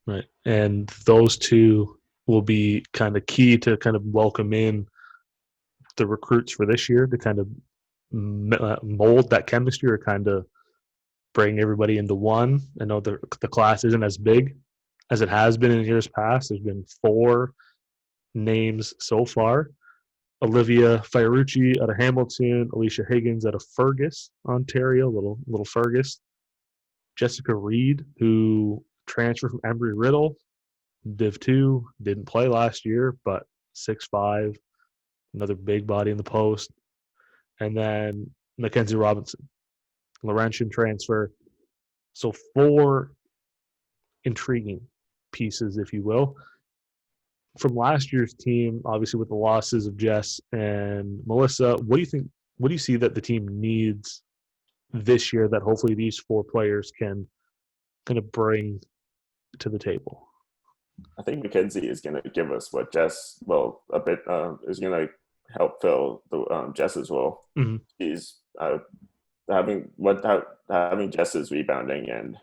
Right. And those two will be kind of key to kind of welcome in the recruits for this year to kind of mold that chemistry or kind of bring everybody into one. I know the class isn't as big as it has been in years past. There's been 4 names so far. Olivia Fiorucci out of Hamilton, Alicia Higgins out of Fergus, Ontario, little Fergus. Jessica Reed, who transferred from Embry-Riddle, Div 2, didn't play last year, but 6'5", another big body in the post. And then Mackenzie Robinson, Laurentian transfer. So 4 intriguing pieces, if you will. From last year's team, obviously with the losses of Jess and Melissa, what do you think? What do you see that the team needs this year that hopefully these 4 players can kind of bring to the table? I think Mackenzie is going to give us what Jess, well, a bit is going to help fill the Jess's role. Mm-hmm. She's having Jess's rebounding, and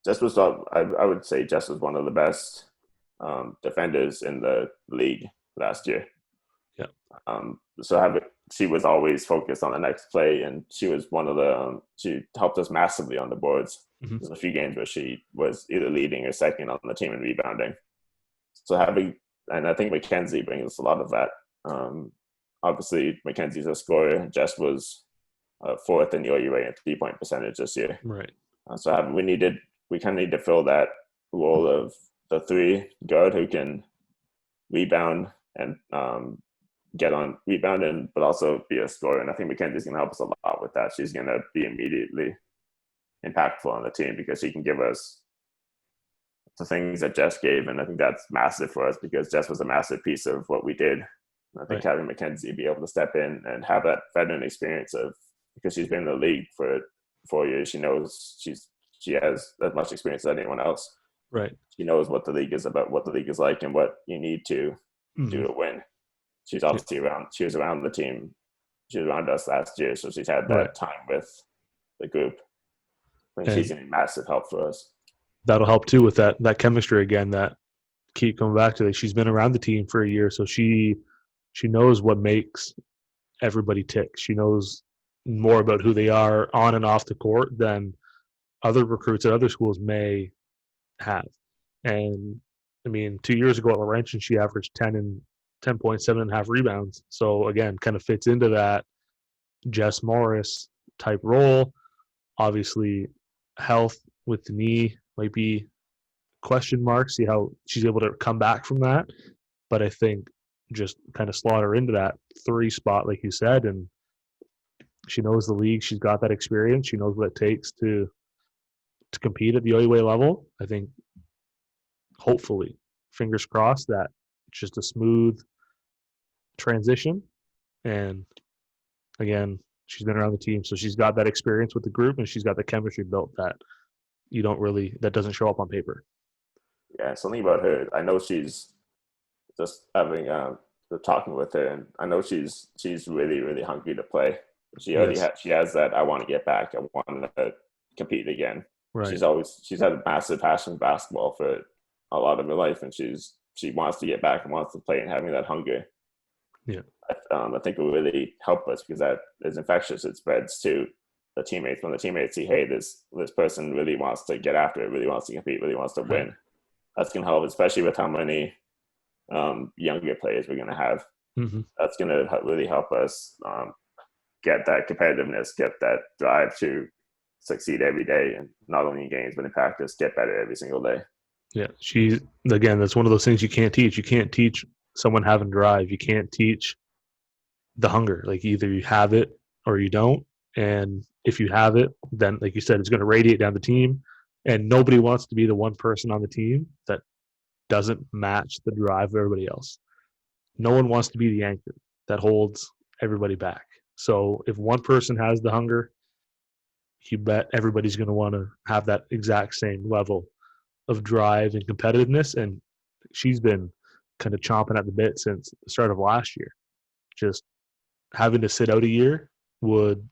Jess was, I would say Jess was one of the best defenders in the league last year. Yeah. She was always focused on the next play, and she was one of the she helped us massively on the boards. Mm-hmm. There's a few games where she was either leading or second on the team in rebounding. So and I think Mackenzie brings a lot of that. Obviously, Mackenzie's a scorer. Jess was 4th in the OUA in 3-point percentage this year. Right. So we kind of need to fill that role of the 3 guard who can rebound and get on rebounding, but also be a scorer. And I think Mackenzie's going to help us a lot with that. She's going to be immediately impactful on the team because she can give us the things that Jess gave. And I think that's massive for us because Jess was a massive piece of what we did. And I think having Mackenzie be able to step in and have that veteran experience because she's been in the league for 4 years, she knows she has as much experience as anyone else. Right. She knows what the league is about, what the league is like, and what you need to do to win. She's obviously around. She was around the team. She was around us last year, so she's had that time with the group. I think she's going to be massive help for us. That'll help too with that chemistry again. That keep coming back to that. She's been around the team for a year, so she knows what makes everybody tick. She knows more about who they are on and off the court than other recruits at other schools may have. And I mean, 2 years ago at Laurentian, she averaged 10.7.5 rebounds. So again, kind of fits into that Jess Morris type role. Obviously, health with the knee might be question mark. See how she's able to come back from that. But I think just kind of slot her into that 3 spot, like you said, and she knows the league. She's got that experience. She knows what it takes to compete at the OUA level. I think hopefully, fingers crossed, that it's just a smooth transition. And again, she's been around the team, so she's got that experience with the group, and she's got the chemistry built that that doesn't show up on paper. Yeah, something about her. I know she's just having talking with her, and I know she's really, really hungry to play. She already she has that. I want to get back. I want to compete again. Right. She's had a massive passion for basketball for a lot of her life, and she wants to get back and wants to play, and having that hunger. Yeah, I think it will really help us because that is infectious. It spreads to the teammates. When the teammates see, hey, this person really wants to get after it, really wants to compete, really wants to win. That's going to help, especially with how many younger players we're going to have. Mm-hmm. That's going to really help us get that competitiveness, get that drive to succeed every day, and not only in games but in practice, get better every single day. Yeah, that's one of those things you can't teach. You can't teach someone having drive. You can't teach the hunger. Like either you have it or you don't. And if you have it, then like you said, it's going to radiate down the team. And nobody wants to be the one person on the team that doesn't match the drive of everybody else. No one wants to be the anchor that holds everybody back. So if one person has the hunger, you bet everybody's going to want to have that exact same level of drive and competitiveness. And she's been kind of chomping at the bit since the start of last year. Just having to sit out a year would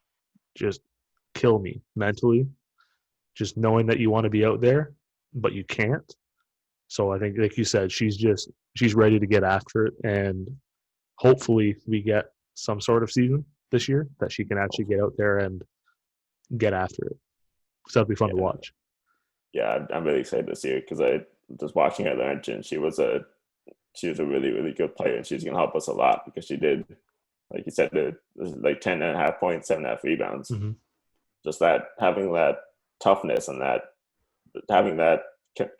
just kill me mentally. Just knowing that you want to be out there but you can't. So I think, like you said, she's ready to get after it, and hopefully we get some sort of season this year that she can actually get out there and get after it. So that'll be fun to Yeah, watch. yeah, I'm really excited to see her because I just watching her learn, and she was a really really good player, and she's gonna help us a lot because she did, like you said, like 10.5 points, 7.5 rebounds. Mm-hmm. Just that having that toughness and that having that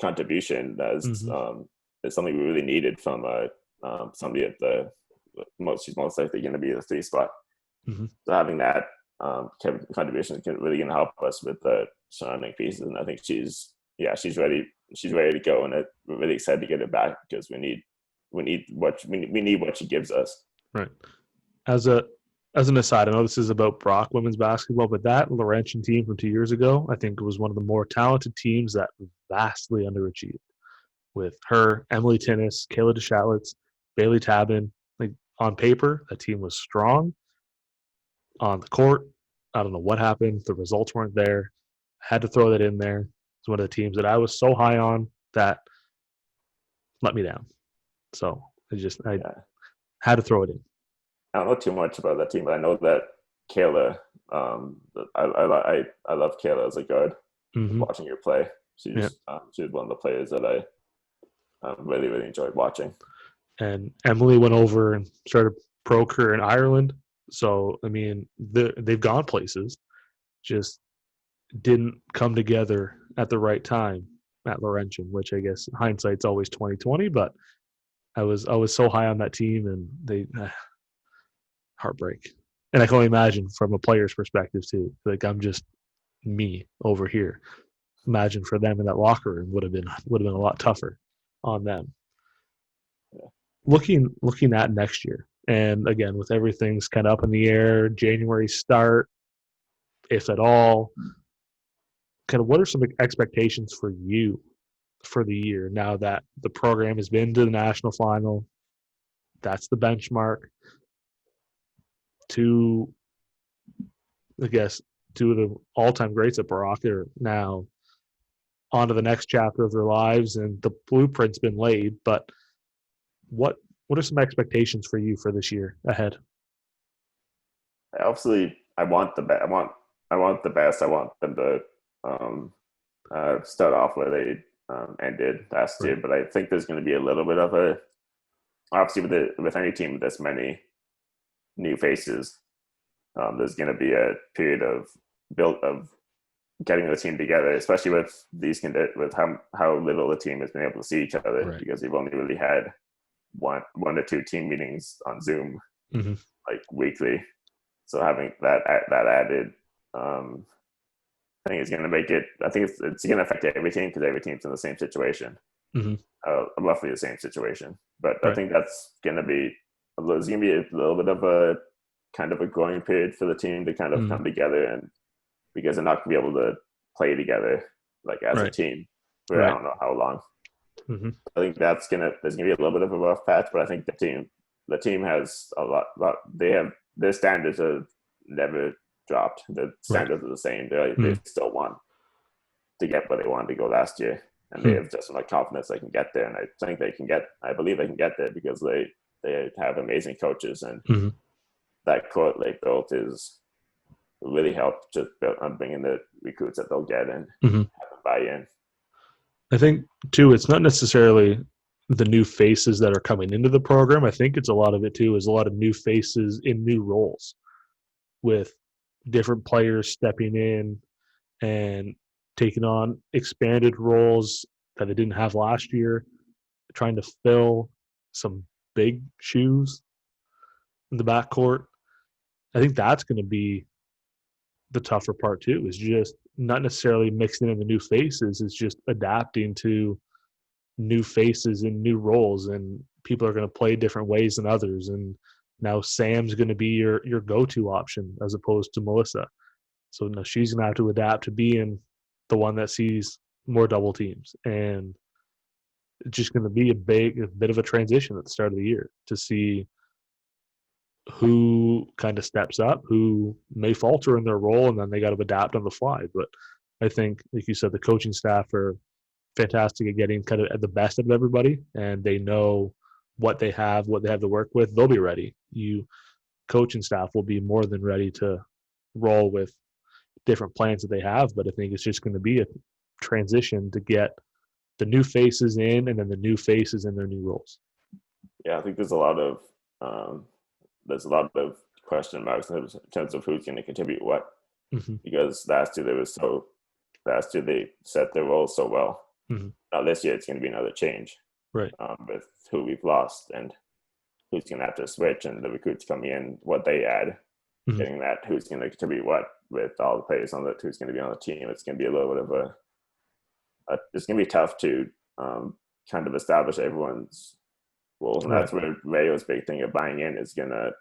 contribution Mm-hmm. is something we really needed from somebody at the most. She's most likely going to be the 3 spot. Mm-hmm. So having that contribution can really going to help us with the surrounding pieces. And I think she's ready. She's ready to go, and we're really excited to get her back because we need what she gives us. Right. As an aside, I know this is about Brock women's basketball, but that Laurentian team from 2 years ago, I think, was one of the more talented teams that vastly underachieved. With her, Emily Tinnis, Kayla DeShatlitz, Bailey Tabin, like on paper, that team was strong. On the court, I don't know what happened. The results weren't there. I had to throw that in there. It's one of the teams that I was so high on that let me down. So I Yeah. had to throw it in. I don't know too much about that team, but I know that Kayla. I love Kayla as a guard. Just Mm-hmm. watching her play, Yeah. she was one of the players that I really really enjoyed watching. And Emily went over and started pro career in Ireland. So I mean, they've gone places, just didn't come together at the right time at Laurentian, which I guess hindsight's always 2020. But I was so high on that team, and they heartbreak. And I can only imagine from a player's perspective too. Like I'm just me over here. Imagine for them in that locker room would have been a lot tougher on them. Yeah. Looking at next year, and again with everything's kind of up in the air, January start, if at all, kind of what are some expectations for you for the year now that the program has been to the national final? That's the benchmark. Two, I guess, two of the all-time greats at Barak are now on to the next chapter of their lives, and the blueprint's been laid. But what what are some expectations for you for this year ahead? Obviously, I want the best. I want the best. I want them to um, start off where they ended last Right. year. But I think there's going to be a little bit of a obviously with any team with this many new faces, there's going to be a period of build of getting the team together, especially with with how little the team has been able to see each other Right. because they've only really had one or two team meetings on Zoom Mm-hmm. like weekly. So having that added, I think is going to make it. I think it's going to affect every team because every team's in the same situation, Mm-hmm. roughly the same situation. But I Right. think that's going to be there's going to be a little bit of a kind of a growing period for the team to kind of Mm-hmm. come together, and because they're not going to be able to play together like as a Right. team for I Right. don't know how long. Mm-hmm. I think there's gonna be a little bit of a rough patch, but I think the team has a lot they have their standards have never dropped. The Right. standards are the same. They Mm-hmm. still want to get where they wanted to go last year, and they have just enough confidence they can get there. And I think they can get. I believe they can get there because they have amazing coaches, and Mm-hmm. that court they built is really helped just on bringing the recruits that they'll get and Mm-hmm. have them buy in. I think too, it's not necessarily the new faces that are coming into the program. I think it's a lot of it too is a lot of new faces in new roles with different players stepping in and taking on expanded roles that they didn't have last year, trying to fill some big shoes in the backcourt. I think that's going to be the tougher part too. Is just not necessarily mixing in the new faces. It's just adapting to new faces and new roles, and people are going to play different ways than others. And now Sam's going to be your go-to option as opposed to Melissa. So now she's going to have to adapt to being the one that sees more double teams, and it's just going to be a bit of a transition at the start of the year to see who kind of steps up, who may falter in their role, and then they got to adapt on the fly. But I think, like you said, the coaching staff are fantastic at getting kind of at the best of everybody, and they know what they have to work with. They'll be ready. You coaching staff will be more than ready to roll with different plans that they have, but I think it's just going to be a transition to get the new faces in and then the new faces in their new roles. Yeah, I think there's a lot of question marks in terms of who's going to contribute what, because last year they set their roles so well. Now this year it's going to be another change, right? With who we've lost and who's going to have to switch, and the recruits coming in, what they add, getting that who's going to contribute what with all the players on who's going to be on the team. It's going to be a little bit of it's going to be tough to kind of establish everyone's roles, and that's where Rayo's big thing of buying in is going to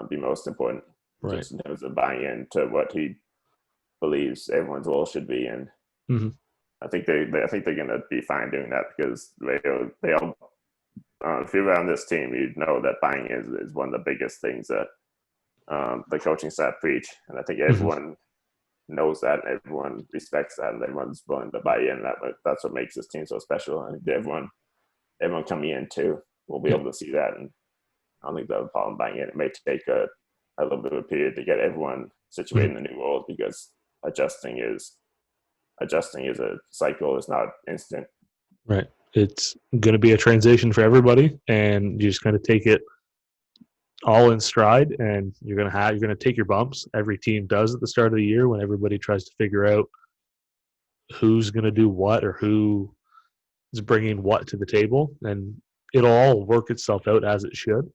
be most important, just in terms of buying into what he believes everyone's role should be. And I think they're going to be fine doing that, because they all if you're around this team, you know that buying is one of the biggest things that the coaching staff preach, and I think everyone knows that, everyone respects that, and everyone's willing to buy in. That's what makes this team so special. I think everyone coming in too will be able to see that, and I don't think they'll have a problem buying in. It may take a little bit of a period to get everyone situated in the new roles, because adjusting is a cycle. It's not instant. Right. It's going to be a transition for everybody, and you just kind of take it all in stride, and you're going to take your bumps. Every team does at the start of the year, when everybody tries to figure out who's going to do what or who is bringing what to the table, and it'll all work itself out as it should,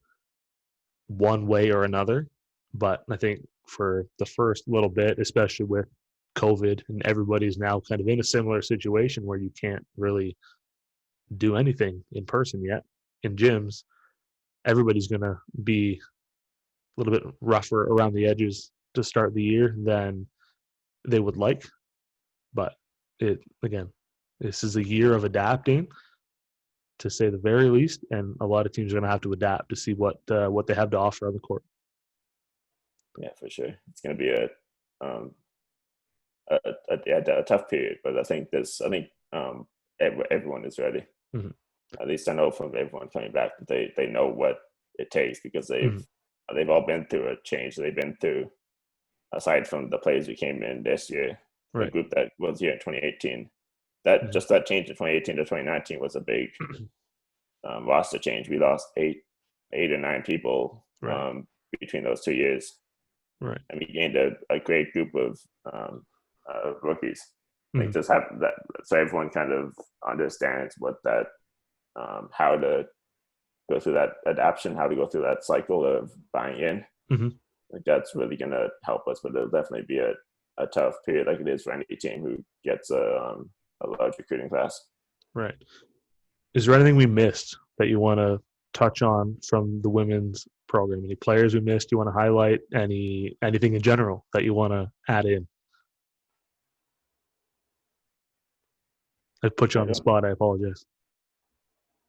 one way or another. But I think for the first little bit, especially with COVID, and everybody's now kind of in a similar situation where you can't really do anything in person yet in gyms, everybody's going to be a little bit rougher around the edges to start the year than they would like. But this is a year of adapting, to say the very least, and a lot of teams are going to have to adapt to see what they have to offer on the court. Yeah, for sure. It's going to be a tough period, but I think everyone is ready. At least I know from everyone coming back that they know what it takes, because they've all been through a change. They've been through, aside from the players who came in this year, the group that was here in 2018. Just that change in 2018 to 2019 was a big roster change. We lost eight or nine people between those 2 years, and we gained a great group of rookies. Like, just have that, so everyone kind of understands what that, how to go through that adaptation, how to go through that cycle of buying in. Like, that's really going to help us, but it'll definitely be a tough period, like it is for any team who gets a large recruiting class. Right. Is there anything we missed that you want to touch on from the women's program? Any players we missed you want to highlight? Anything in general that you want to add in? I put you on the spot. I apologize.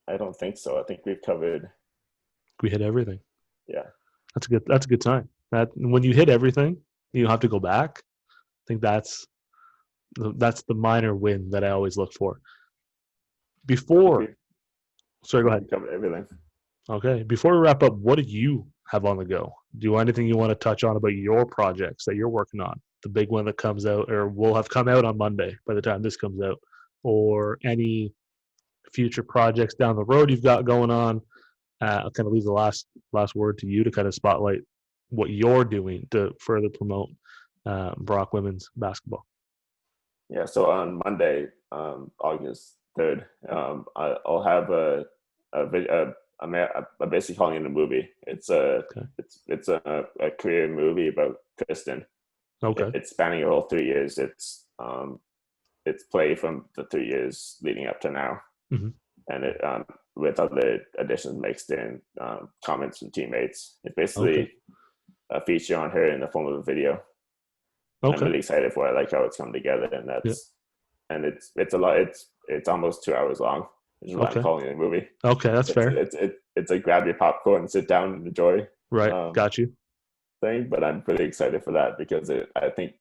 I don't think so. I think we've covered. We hit everything. Yeah. That's a good sign. That when you hit everything, you don't have to go back. I think that's the minor win that I always look for. Sorry, go ahead. Covered everything. Okay. Before we wrap up, what do you have on the go? Do you have anything you want to touch on about your projects that you're working on? The big one that comes out, or will have come out on Monday by the time this comes out, or any future projects down the road you've got going on? I'll kind of leave the last word to you to kind of spotlight what you're doing to further promote Brock women's basketball. Yeah, so on Monday, August 3rd, I'll have I'm basically calling it a movie. It's a career movie about Kristen. Okay. It's spanning a whole 3 years. It's play from the 3 years leading up to now, and it with other additions mixed in, comments from teammates. It's basically a feature on her in the form of a video. I'm really excited for it. I like how it's come together, and it's a lot. It's almost 2 hours long. Which is what I'm calling it a movie. Okay, that's fair. It's a grab your popcorn and sit down and enjoy. Right, got you. Thing, but I'm pretty excited for that, because I think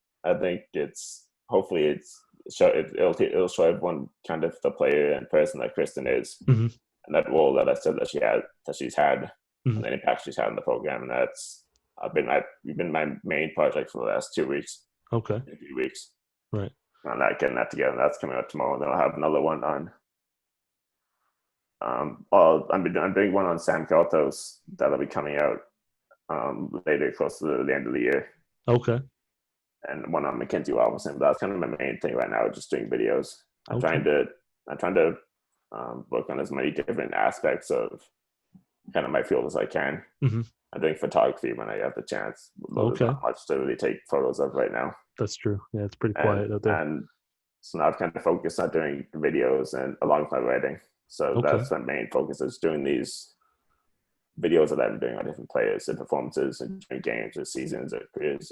it's hopefully it's it'll show everyone kind of the player and person that Kristen is, Mm-hmm. and that role that I said that she's had, Mm-hmm. and the impact she's had in the program, and that's been my main project for the last 2 weeks, Okay. 3 weeks, Right. on that, getting that together. And that's coming out tomorrow. And then I'll have another one on. I'm doing one on Sam Keltos that'll be coming out later, close to the end of the year, Okay. and one on Mackenzie Robinson. But that's kind of my main thing right now, just doing videos. I'm Okay. trying to work on as many different aspects of kind of my field as I can. Mm-hmm. I'm doing photography when I have the chance. There's not much to really take photos of right now. That's true. Yeah, it's pretty quiet out there. And so now I've kind of focused on doing videos and along with my writing. So that's my main focus, is doing these videos that I'm doing on different players and performances and different games or seasons or careers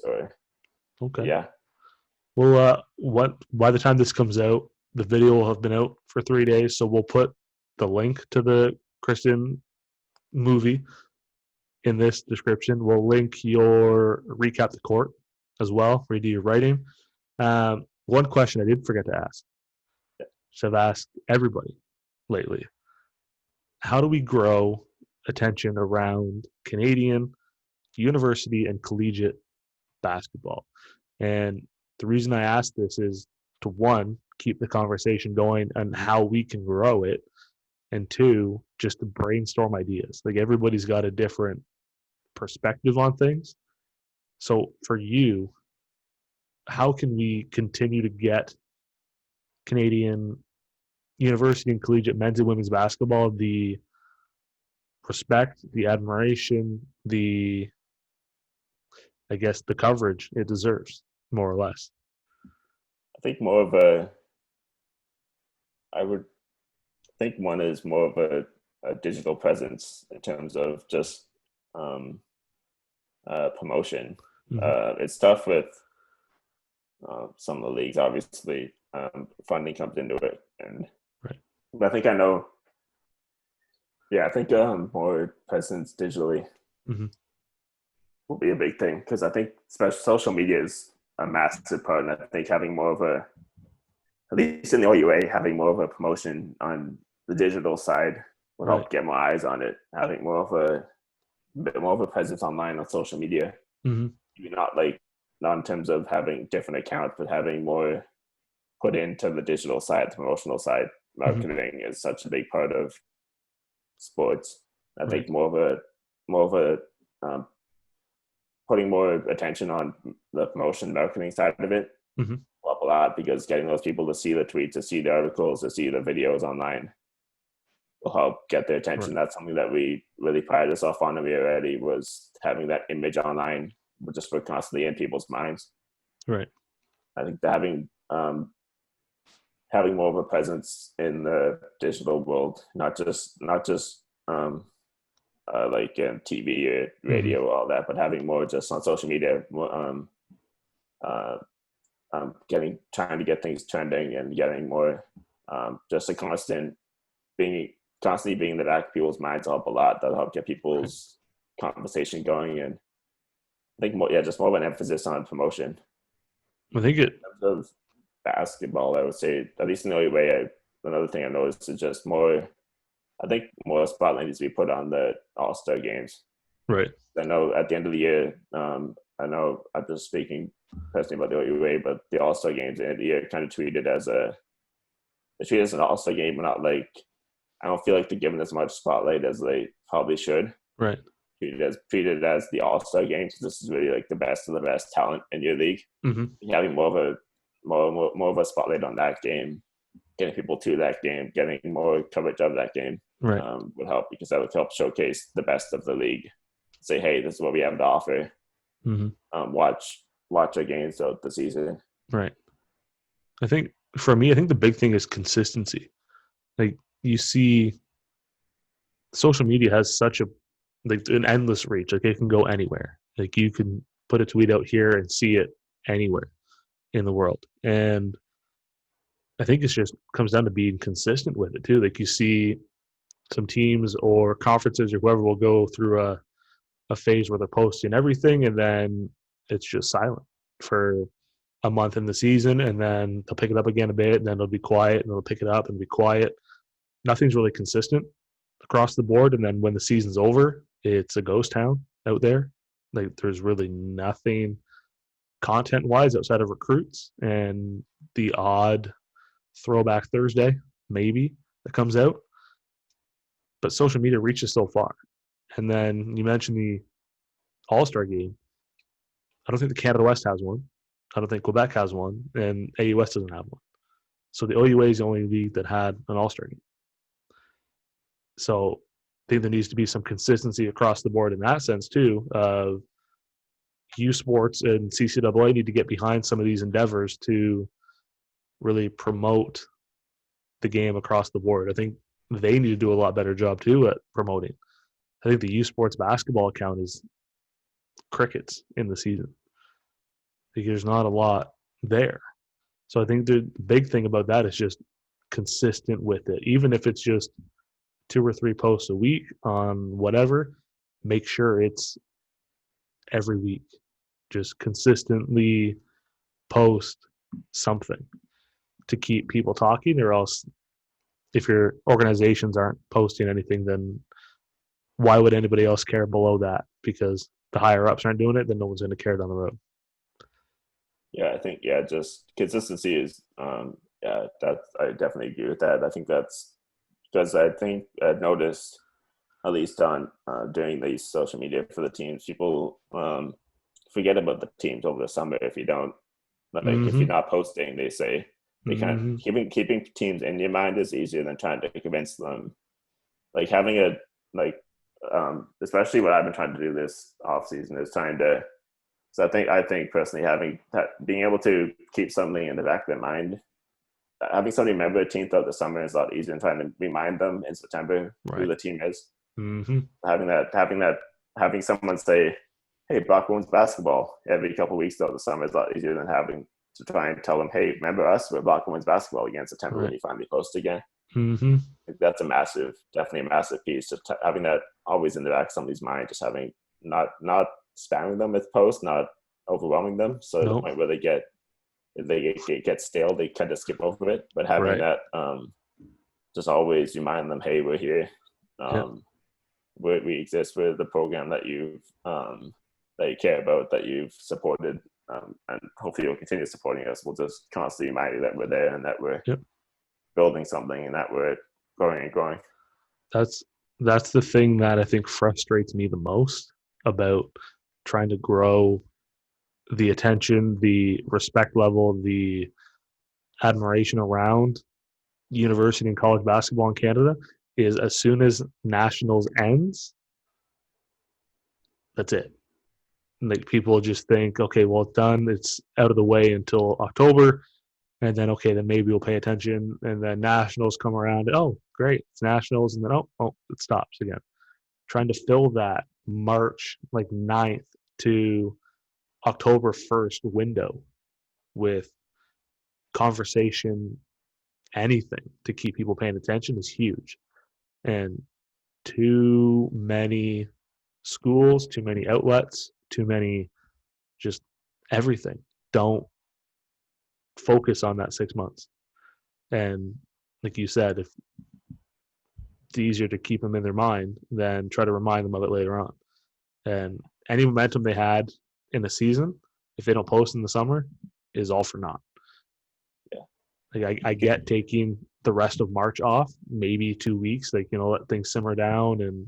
yeah. Well, by the time this comes out, the video will have been out for 3 days, so we'll put the link to the Kristen movie in this description. We'll link your recap the court as well, where you do your writing. One question I did forget to ask, so I've asked everybody lately: how do we grow attention around Canadian university and collegiate basketball? And the reason I ask this is to, one, keep the conversation going and how we can grow it, and two, just to brainstorm ideas. Like, everybody's got a different perspective on things. So for you, how can we continue to get Canadian university and collegiate men's and women's basketball the respect, the admiration, I guess, the coverage it deserves, more or less? I think I would think one is more of a digital presence in terms of just promotion. Mm-hmm. It's tough with some of the leagues, obviously. Funding comes into it, but I think more presence digitally will be a big thing, because I think especially social media is a massive part, and I think having more of at least in the OUA, having more of a promotion on the digital side will help get more eyes on it. Having a bit more of a presence online on social media, not in terms of having different accounts, but having more put into the digital side, the promotional side. Marketing is such a big part of sports. I think more of a putting more attention on the promotion marketing side of it will help a lot, because getting those people to see the tweets, to see the articles, to see the videos online will help get their attention. That's something that we really prided ourselves on, and we already was having that image online, just for constantly in people's minds. Right. I think that having more of a presence in the digital world, not just like TV or radio, all that, but having more just on social media, trying to get things trending and getting more, just a constantly being in the back of people's minds will help a lot. That'll help get people's conversation going, and I think just more of an emphasis on promotion. I think in terms of basketball, I would say, at least in the only way, another thing I noticed is just more. I think more spotlight needs to be put on the All-Star games. Right. I know at the end of the year, I know I'm just speaking personally about the OUA, but the All-Star games at the end of the year kind of treated as an All-Star game, but not like, I don't feel like they're given as much spotlight as they probably should. Right. Treated as the All-Star games. This is really like the best of the best talent in your league. Having more of a spotlight on that game, getting people to that game, getting more coverage of that game, would help, because that would help showcase the best of the league. Say, hey, this is what we have to offer. Watch our games throughout the season. Right. I think for me, the big thing is consistency. Like, you see, social media has such an endless reach. Like, it can go anywhere. Like, you can put a tweet out here and see it anywhere in the world. And I think it just comes down to being consistent with it too. Like, you see some teams or conferences or whoever will go through a phase where they're posting everything, and then it's just silent for a month in the season, and then they'll pick it up again a bit, and then it'll be quiet, and they'll pick it up and be quiet. Nothing's really consistent across the board, and then when the season's over, it's a ghost town out there. Like there's really nothing content wise outside of recruits and the odd throwback Thursday maybe that comes out. But social media reaches so far. And then you mentioned the All-Star game. I don't think the Canada West has one. I don't think Quebec has one, and AUS doesn't have one. So the OUA is the only league that had an All-Star game. So I think there needs to be some consistency across the board in that sense too. U Sports and CCAA need to get behind some of these endeavors to really promote the game across the board. I think they need to do a lot better job too at promoting. I think the U Sports basketball account is crickets in the season. Like, there's not a lot there. So I think the big thing about that is just consistent with it. Even if it's just 2 or 3 posts a week on whatever, make sure it's every week. Just consistently post something to keep people talking, or else if your organizations aren't posting anything, then why would anybody else care below that? Because the higher ups aren't doing it, then no one's going to care down the road. Yeah, I think just consistency is that I definitely agree with that. I think that's because I think I've noticed, at least on during these social media for the teams, people forget about the teams over the summer if you don't if you're not posting. They say they kind of keeping teams in your mind is easier than trying to convince them. Like having a especially what I've been trying to do this off season is trying to. So I think personally being able to keep something in the back of their mind, having somebody remember a team throughout the summer is a lot easier than trying to remind them in September who the team is. Having someone say, "Hey, Brock women's basketball" every couple of weeks throughout the summer is a lot easier than having to try and tell them, "Hey, remember us? We're Brock women's basketball again in September when you finally post again." That's definitely a massive piece. Just having that always in the back of somebody's mind, just having not spamming them with posts, not overwhelming them, so to the point where they get stale, they kind of skip over it. But having that, just always remind them, "Hey, we're here. We exist. We're the program that you care about, that you've supported, and hopefully you'll continue supporting us." We'll just constantly remind you that we're there and that we're building something and that we're growing and growing. That's the thing that I think frustrates me the most about trying to grow the attention, the respect level, the admiration around university and college basketball in Canada is as soon as nationals ends, that's it. Like people just think, okay, well, it's done. It's out of the way until October. And then, okay, then maybe we'll pay attention. And then nationals come around. Oh, great. It's nationals. And then, oh, it stops again. Trying to fill that March 9th to October 1st window with conversation, anything to keep people paying attention is huge. And too many schools, too many outlets, too many just everything don't focus on that 6 months. And like you said, if it's easier to keep them in their mind than try to remind them of it later on. And any momentum they had in the season, if they don't post in the summer, is all for naught. Like I get taking the rest of March off, maybe 2 weeks, let things simmer down and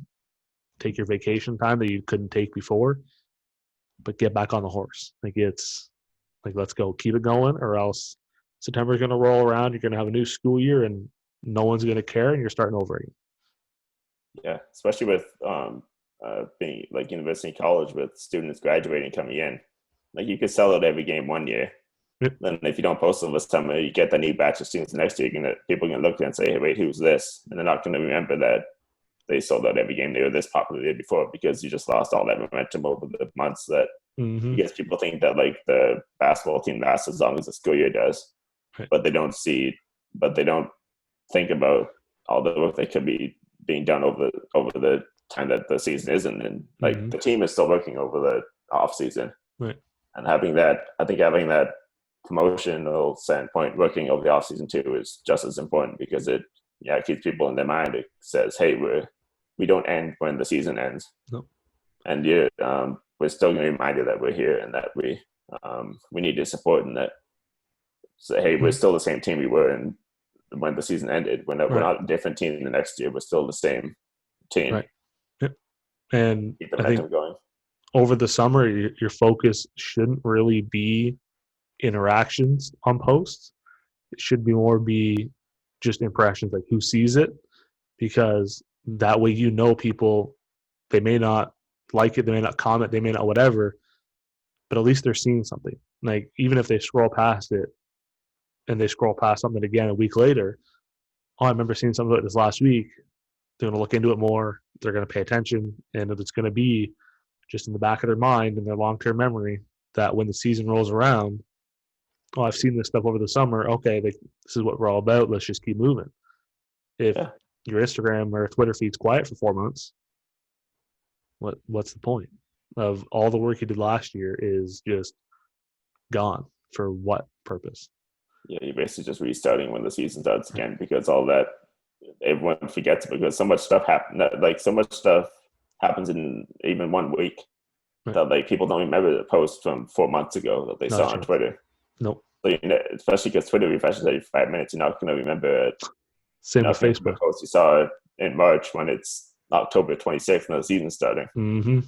take your vacation time that you couldn't take before, but get back on the horse. It's let's go, keep it going, or else September's going to roll around. You're going to have a new school year and no one's going to care and you're starting over again. Yeah, especially with being like university and college with students graduating coming in. Like you could sell out every game one year. Then if you don't post them this summer, you get the new batch of students next year. People are going to look and say, "Hey, wait, who's this?" And they're not going to remember that they sold out every game they were this popular the year before, because you just lost all that momentum over the months. That because people think that like the basketball team lasts as long as the school year does, but they don't think about all the work that could be being done over the time that the season isn't, and the team is still working over the off season. Right. And having that promotional standpoint, working over the offseason too is just as important because it keeps people in their mind. It says, hey, we don't end when the season ends. Nope. And we're still going to be reminded that we're here and that we need to support, and that say, hey, we're still the same team we were in when the season ended. We're not a different team the next year. We're still the same team. Right. Yep. And keep the momentum going. Over the summer, your focus shouldn't really be interactions on posts. It should be just impressions, like who sees it, because that way people, they may not like it, they may not comment, they may not whatever, but at least they're seeing something. Like even if they scroll past it and they scroll past something again a week later, I remember seeing something like this last week, they're going to look into it more, they're going to pay attention, and it's going to be just in the back of their mind and their long-term memory that when the season rolls around, I've seen this stuff over the summer. Okay, this is what we're all about. Let's just keep moving. If your Instagram or Twitter feed's quiet for 4 months, what's the point of all the work you did last year is just gone for what purpose? Yeah, you're basically just restarting when the season starts again, because all that everyone forgets, because so much stuff happened. Like so much stuff happens in even 1 week that like people don't remember the post from 4 months ago that they saw on Twitter. Nope. So, especially because Twitter refreshes every 5 minutes, you're not going to remember it. Same with Facebook. Post you saw in March when it's October 26th and the season's starting. Mm-hmm.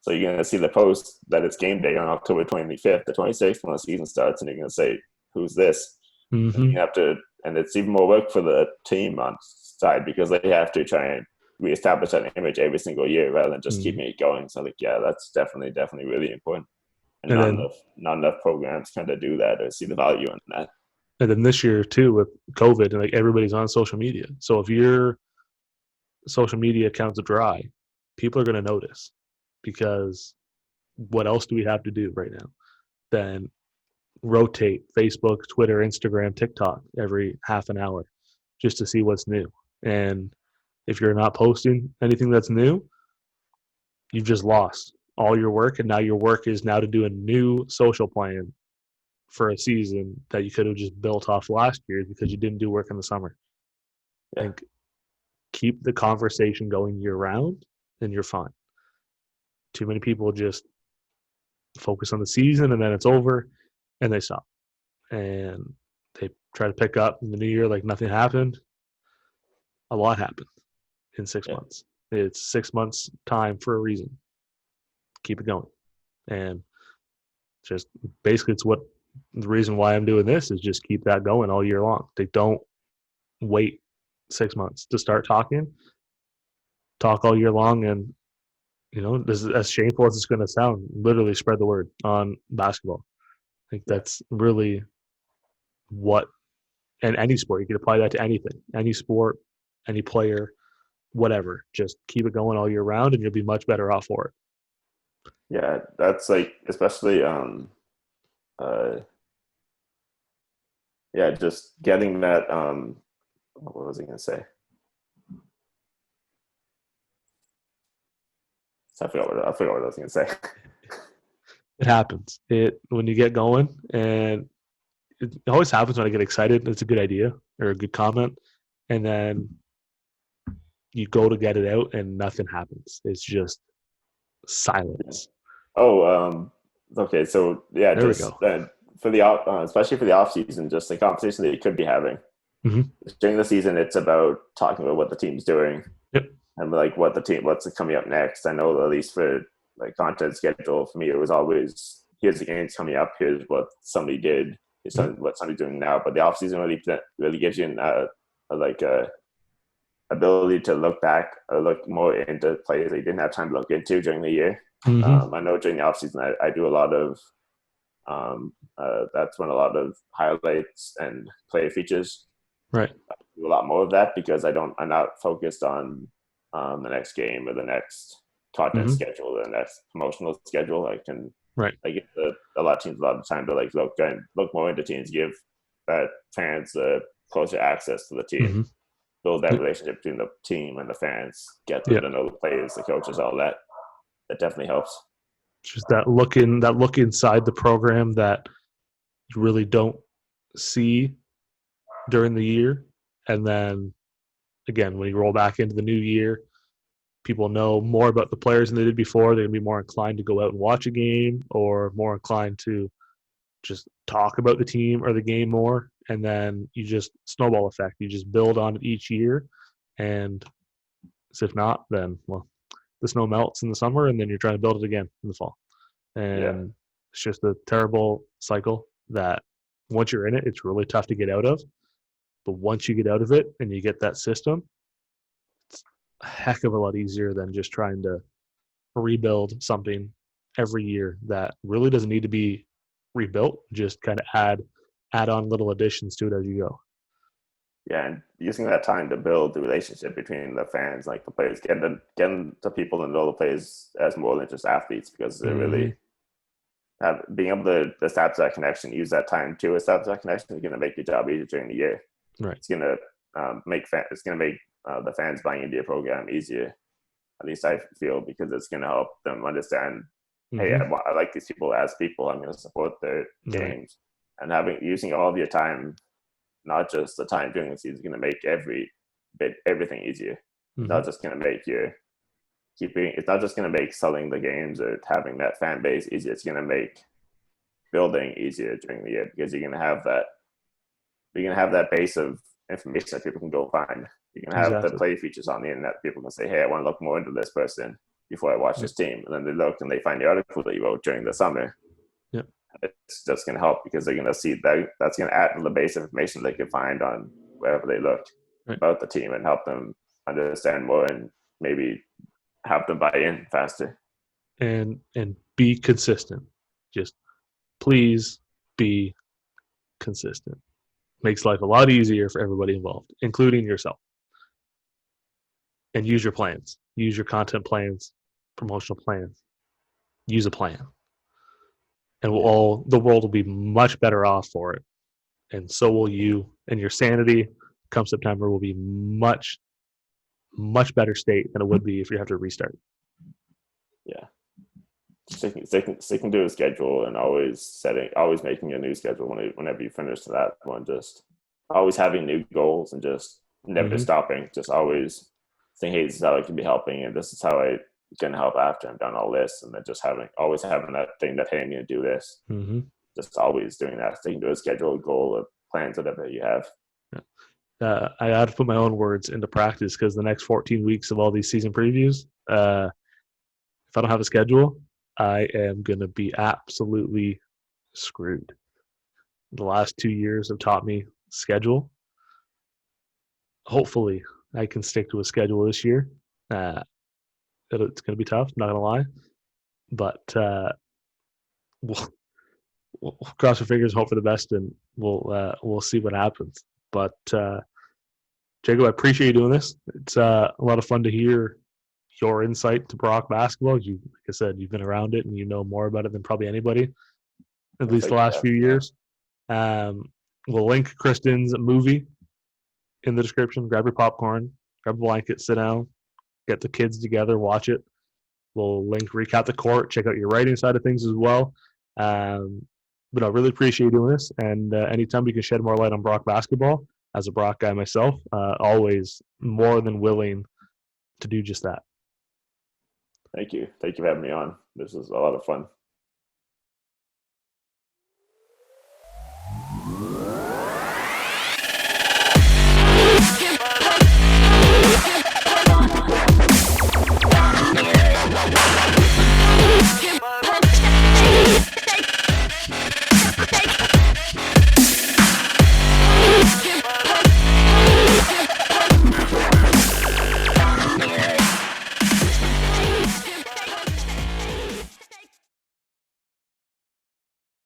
So you're going to see the post that it's game day on October 25th, the 26th when the season starts, and you're going to say, "Who's this?" Mm-hmm. And you have to, and it's even more work for the team on side because they have to try and reestablish that image every single year rather than just keeping it going. So that's definitely really important. And not enough programs kind of do that or see the value in that. And then this year too with COVID, and like everybody's on social media. So if your social media accounts are dry, people are going to notice, because what else do we have to do right now? Then rotate Facebook, Twitter, Instagram, TikTok every half an hour just to see what's new. And if you're not posting anything that's new, you've just lost all your work. And now your work is now to do a new social plan for a season that you could have just built off last year because you didn't do work in the summer. I think keep the conversation going year round and you're fine. Too many people just focus on the season and then it's over and they stop. And they try to pick up in the new year like nothing happened. A lot happened in 6 months. It's 6 months time for a reason. Keep it going. And just basically it's what the reason why I'm doing this is just keep that going all year long. They don't wait 6 months to start talking. Talk all year long, and this is as shameful as it's going to sound. Literally spread the word on basketball. I think that's really what, and any sport, you can apply that to anything, any sport, any player, whatever. Just keep it going all year round, and you'll be much better off for it. Yeah, that's like especially just getting that what was I going to say? I forgot what I was going to say. It happens. When you get going, and it always happens when I get excited. It's a good idea or a good comment, and then you go to get it out, and nothing happens. It's just silence. Oh, okay. So there we go. For the especially for the off season, just the conversation that you could be having during the season. It's about talking about what the team's doing. Yep. And like what's coming up next. I know at least for like content schedule for me, it was always here's the games coming up, here's what somebody did, here's what somebody's doing now. But the off season really gives you ability to look back or look more into players that you didn't have time to look into during the year. I know during the off season I do a lot of that's when a lot of highlights and player features. Right. I do a lot more of that because I'm not focused on the next game or the next content schedule or the next promotional schedule. I can give a lot of teams a lot of time to like look more into teams, give fans closer access to the team, build that relationship between the team and the fans, get them to know the players, the coaches, all that. That definitely helps. Just that look inside the program that you really don't see during the year. And then again, when you roll back into the new year, people know more about the players than they did before. They're going to be more inclined to go out and watch a game, or more inclined to just talk about the team or the game more. And then you just snowball effect. You just build on it each year. And if not, then, well, the snow melts in the summer and then you're trying to build it again in the fall. And it's just a terrible cycle that once you're in it, it's really tough to get out of. But once you get out of it and you get that system, it's a heck of a lot easier than just trying to rebuild something every year that really doesn't need to be rebuilt. Just kind of add on little additions to it as you go. Yeah, and using that time to build the relationship between the fans, like the players, getting the people to know the players as more than just athletes, because they're really being able to establish that connection, use that time to establish that connection is going to make your job easier during the year. Right. It's going to make the fans buying into your program easier. At least I feel, because it's going to help them understand, hey, I like these people as people. I'm going to support their games, and using all of your time, not just the time during the season, is going to make everything easier. It's not just going to make it's not just going to make selling the games or having that fan base easier. It's going to make building easier during the year, because you're going to have that base of information that people can go find. You can have the play features on the internet. People can say, hey, I want to look more into this person before I watch this team. And then they look and they find the article that you wrote during the summer. Yep. It's just going to help, because they're going to see that's going to add to the base of information they can find on wherever they look about the team, and help them understand more, and maybe help them buy in faster. And be consistent. Just please be consistent. Makes life a lot easier for everybody involved, including yourself. And use your plans. Use your content plans, promotional plans. Use a plan. And the world will be much better off for it. And so will you. And your sanity come September will be much, much better state than it would be if you have to restart. Yeah. Sticking to a schedule, and always making a new schedule whenever you finish that one. Just always having new goals, and just never stopping. Just always saying, hey, this is how I can be helping, and this is how I can help after I'm done all this. And then just always having that thing that, hey, I'm going to do this. Just always doing that. Sticking to a schedule, a goal, a plans, whatever you have. I had to put my own words into practice, because the next 14 weeks of all these season previews, if I don't have a schedule, I am going to be absolutely screwed. The last 2 years have taught me schedule. Hopefully, I can stick to a schedule this year. It's going to be tough, not going to lie. But we'll cross our fingers, hope for the best, and we'll see what happens. But Jacob, I appreciate you doing this. It's a lot of fun to hear your insight to Brock basketball. Like I said, you've been around it and you know more about it than probably anybody, at least the last few years. We'll link Kristen's movie in the description. Grab your popcorn, grab a blanket, sit down, get the kids together, watch it. We'll link Recap the Court, check out your writing side of things as well. But I really appreciate you doing this. And anytime we can shed more light on Brock basketball, as a Brock guy myself, always more than willing to do just that. Thank you. Thank you for having me on. This was a lot of fun.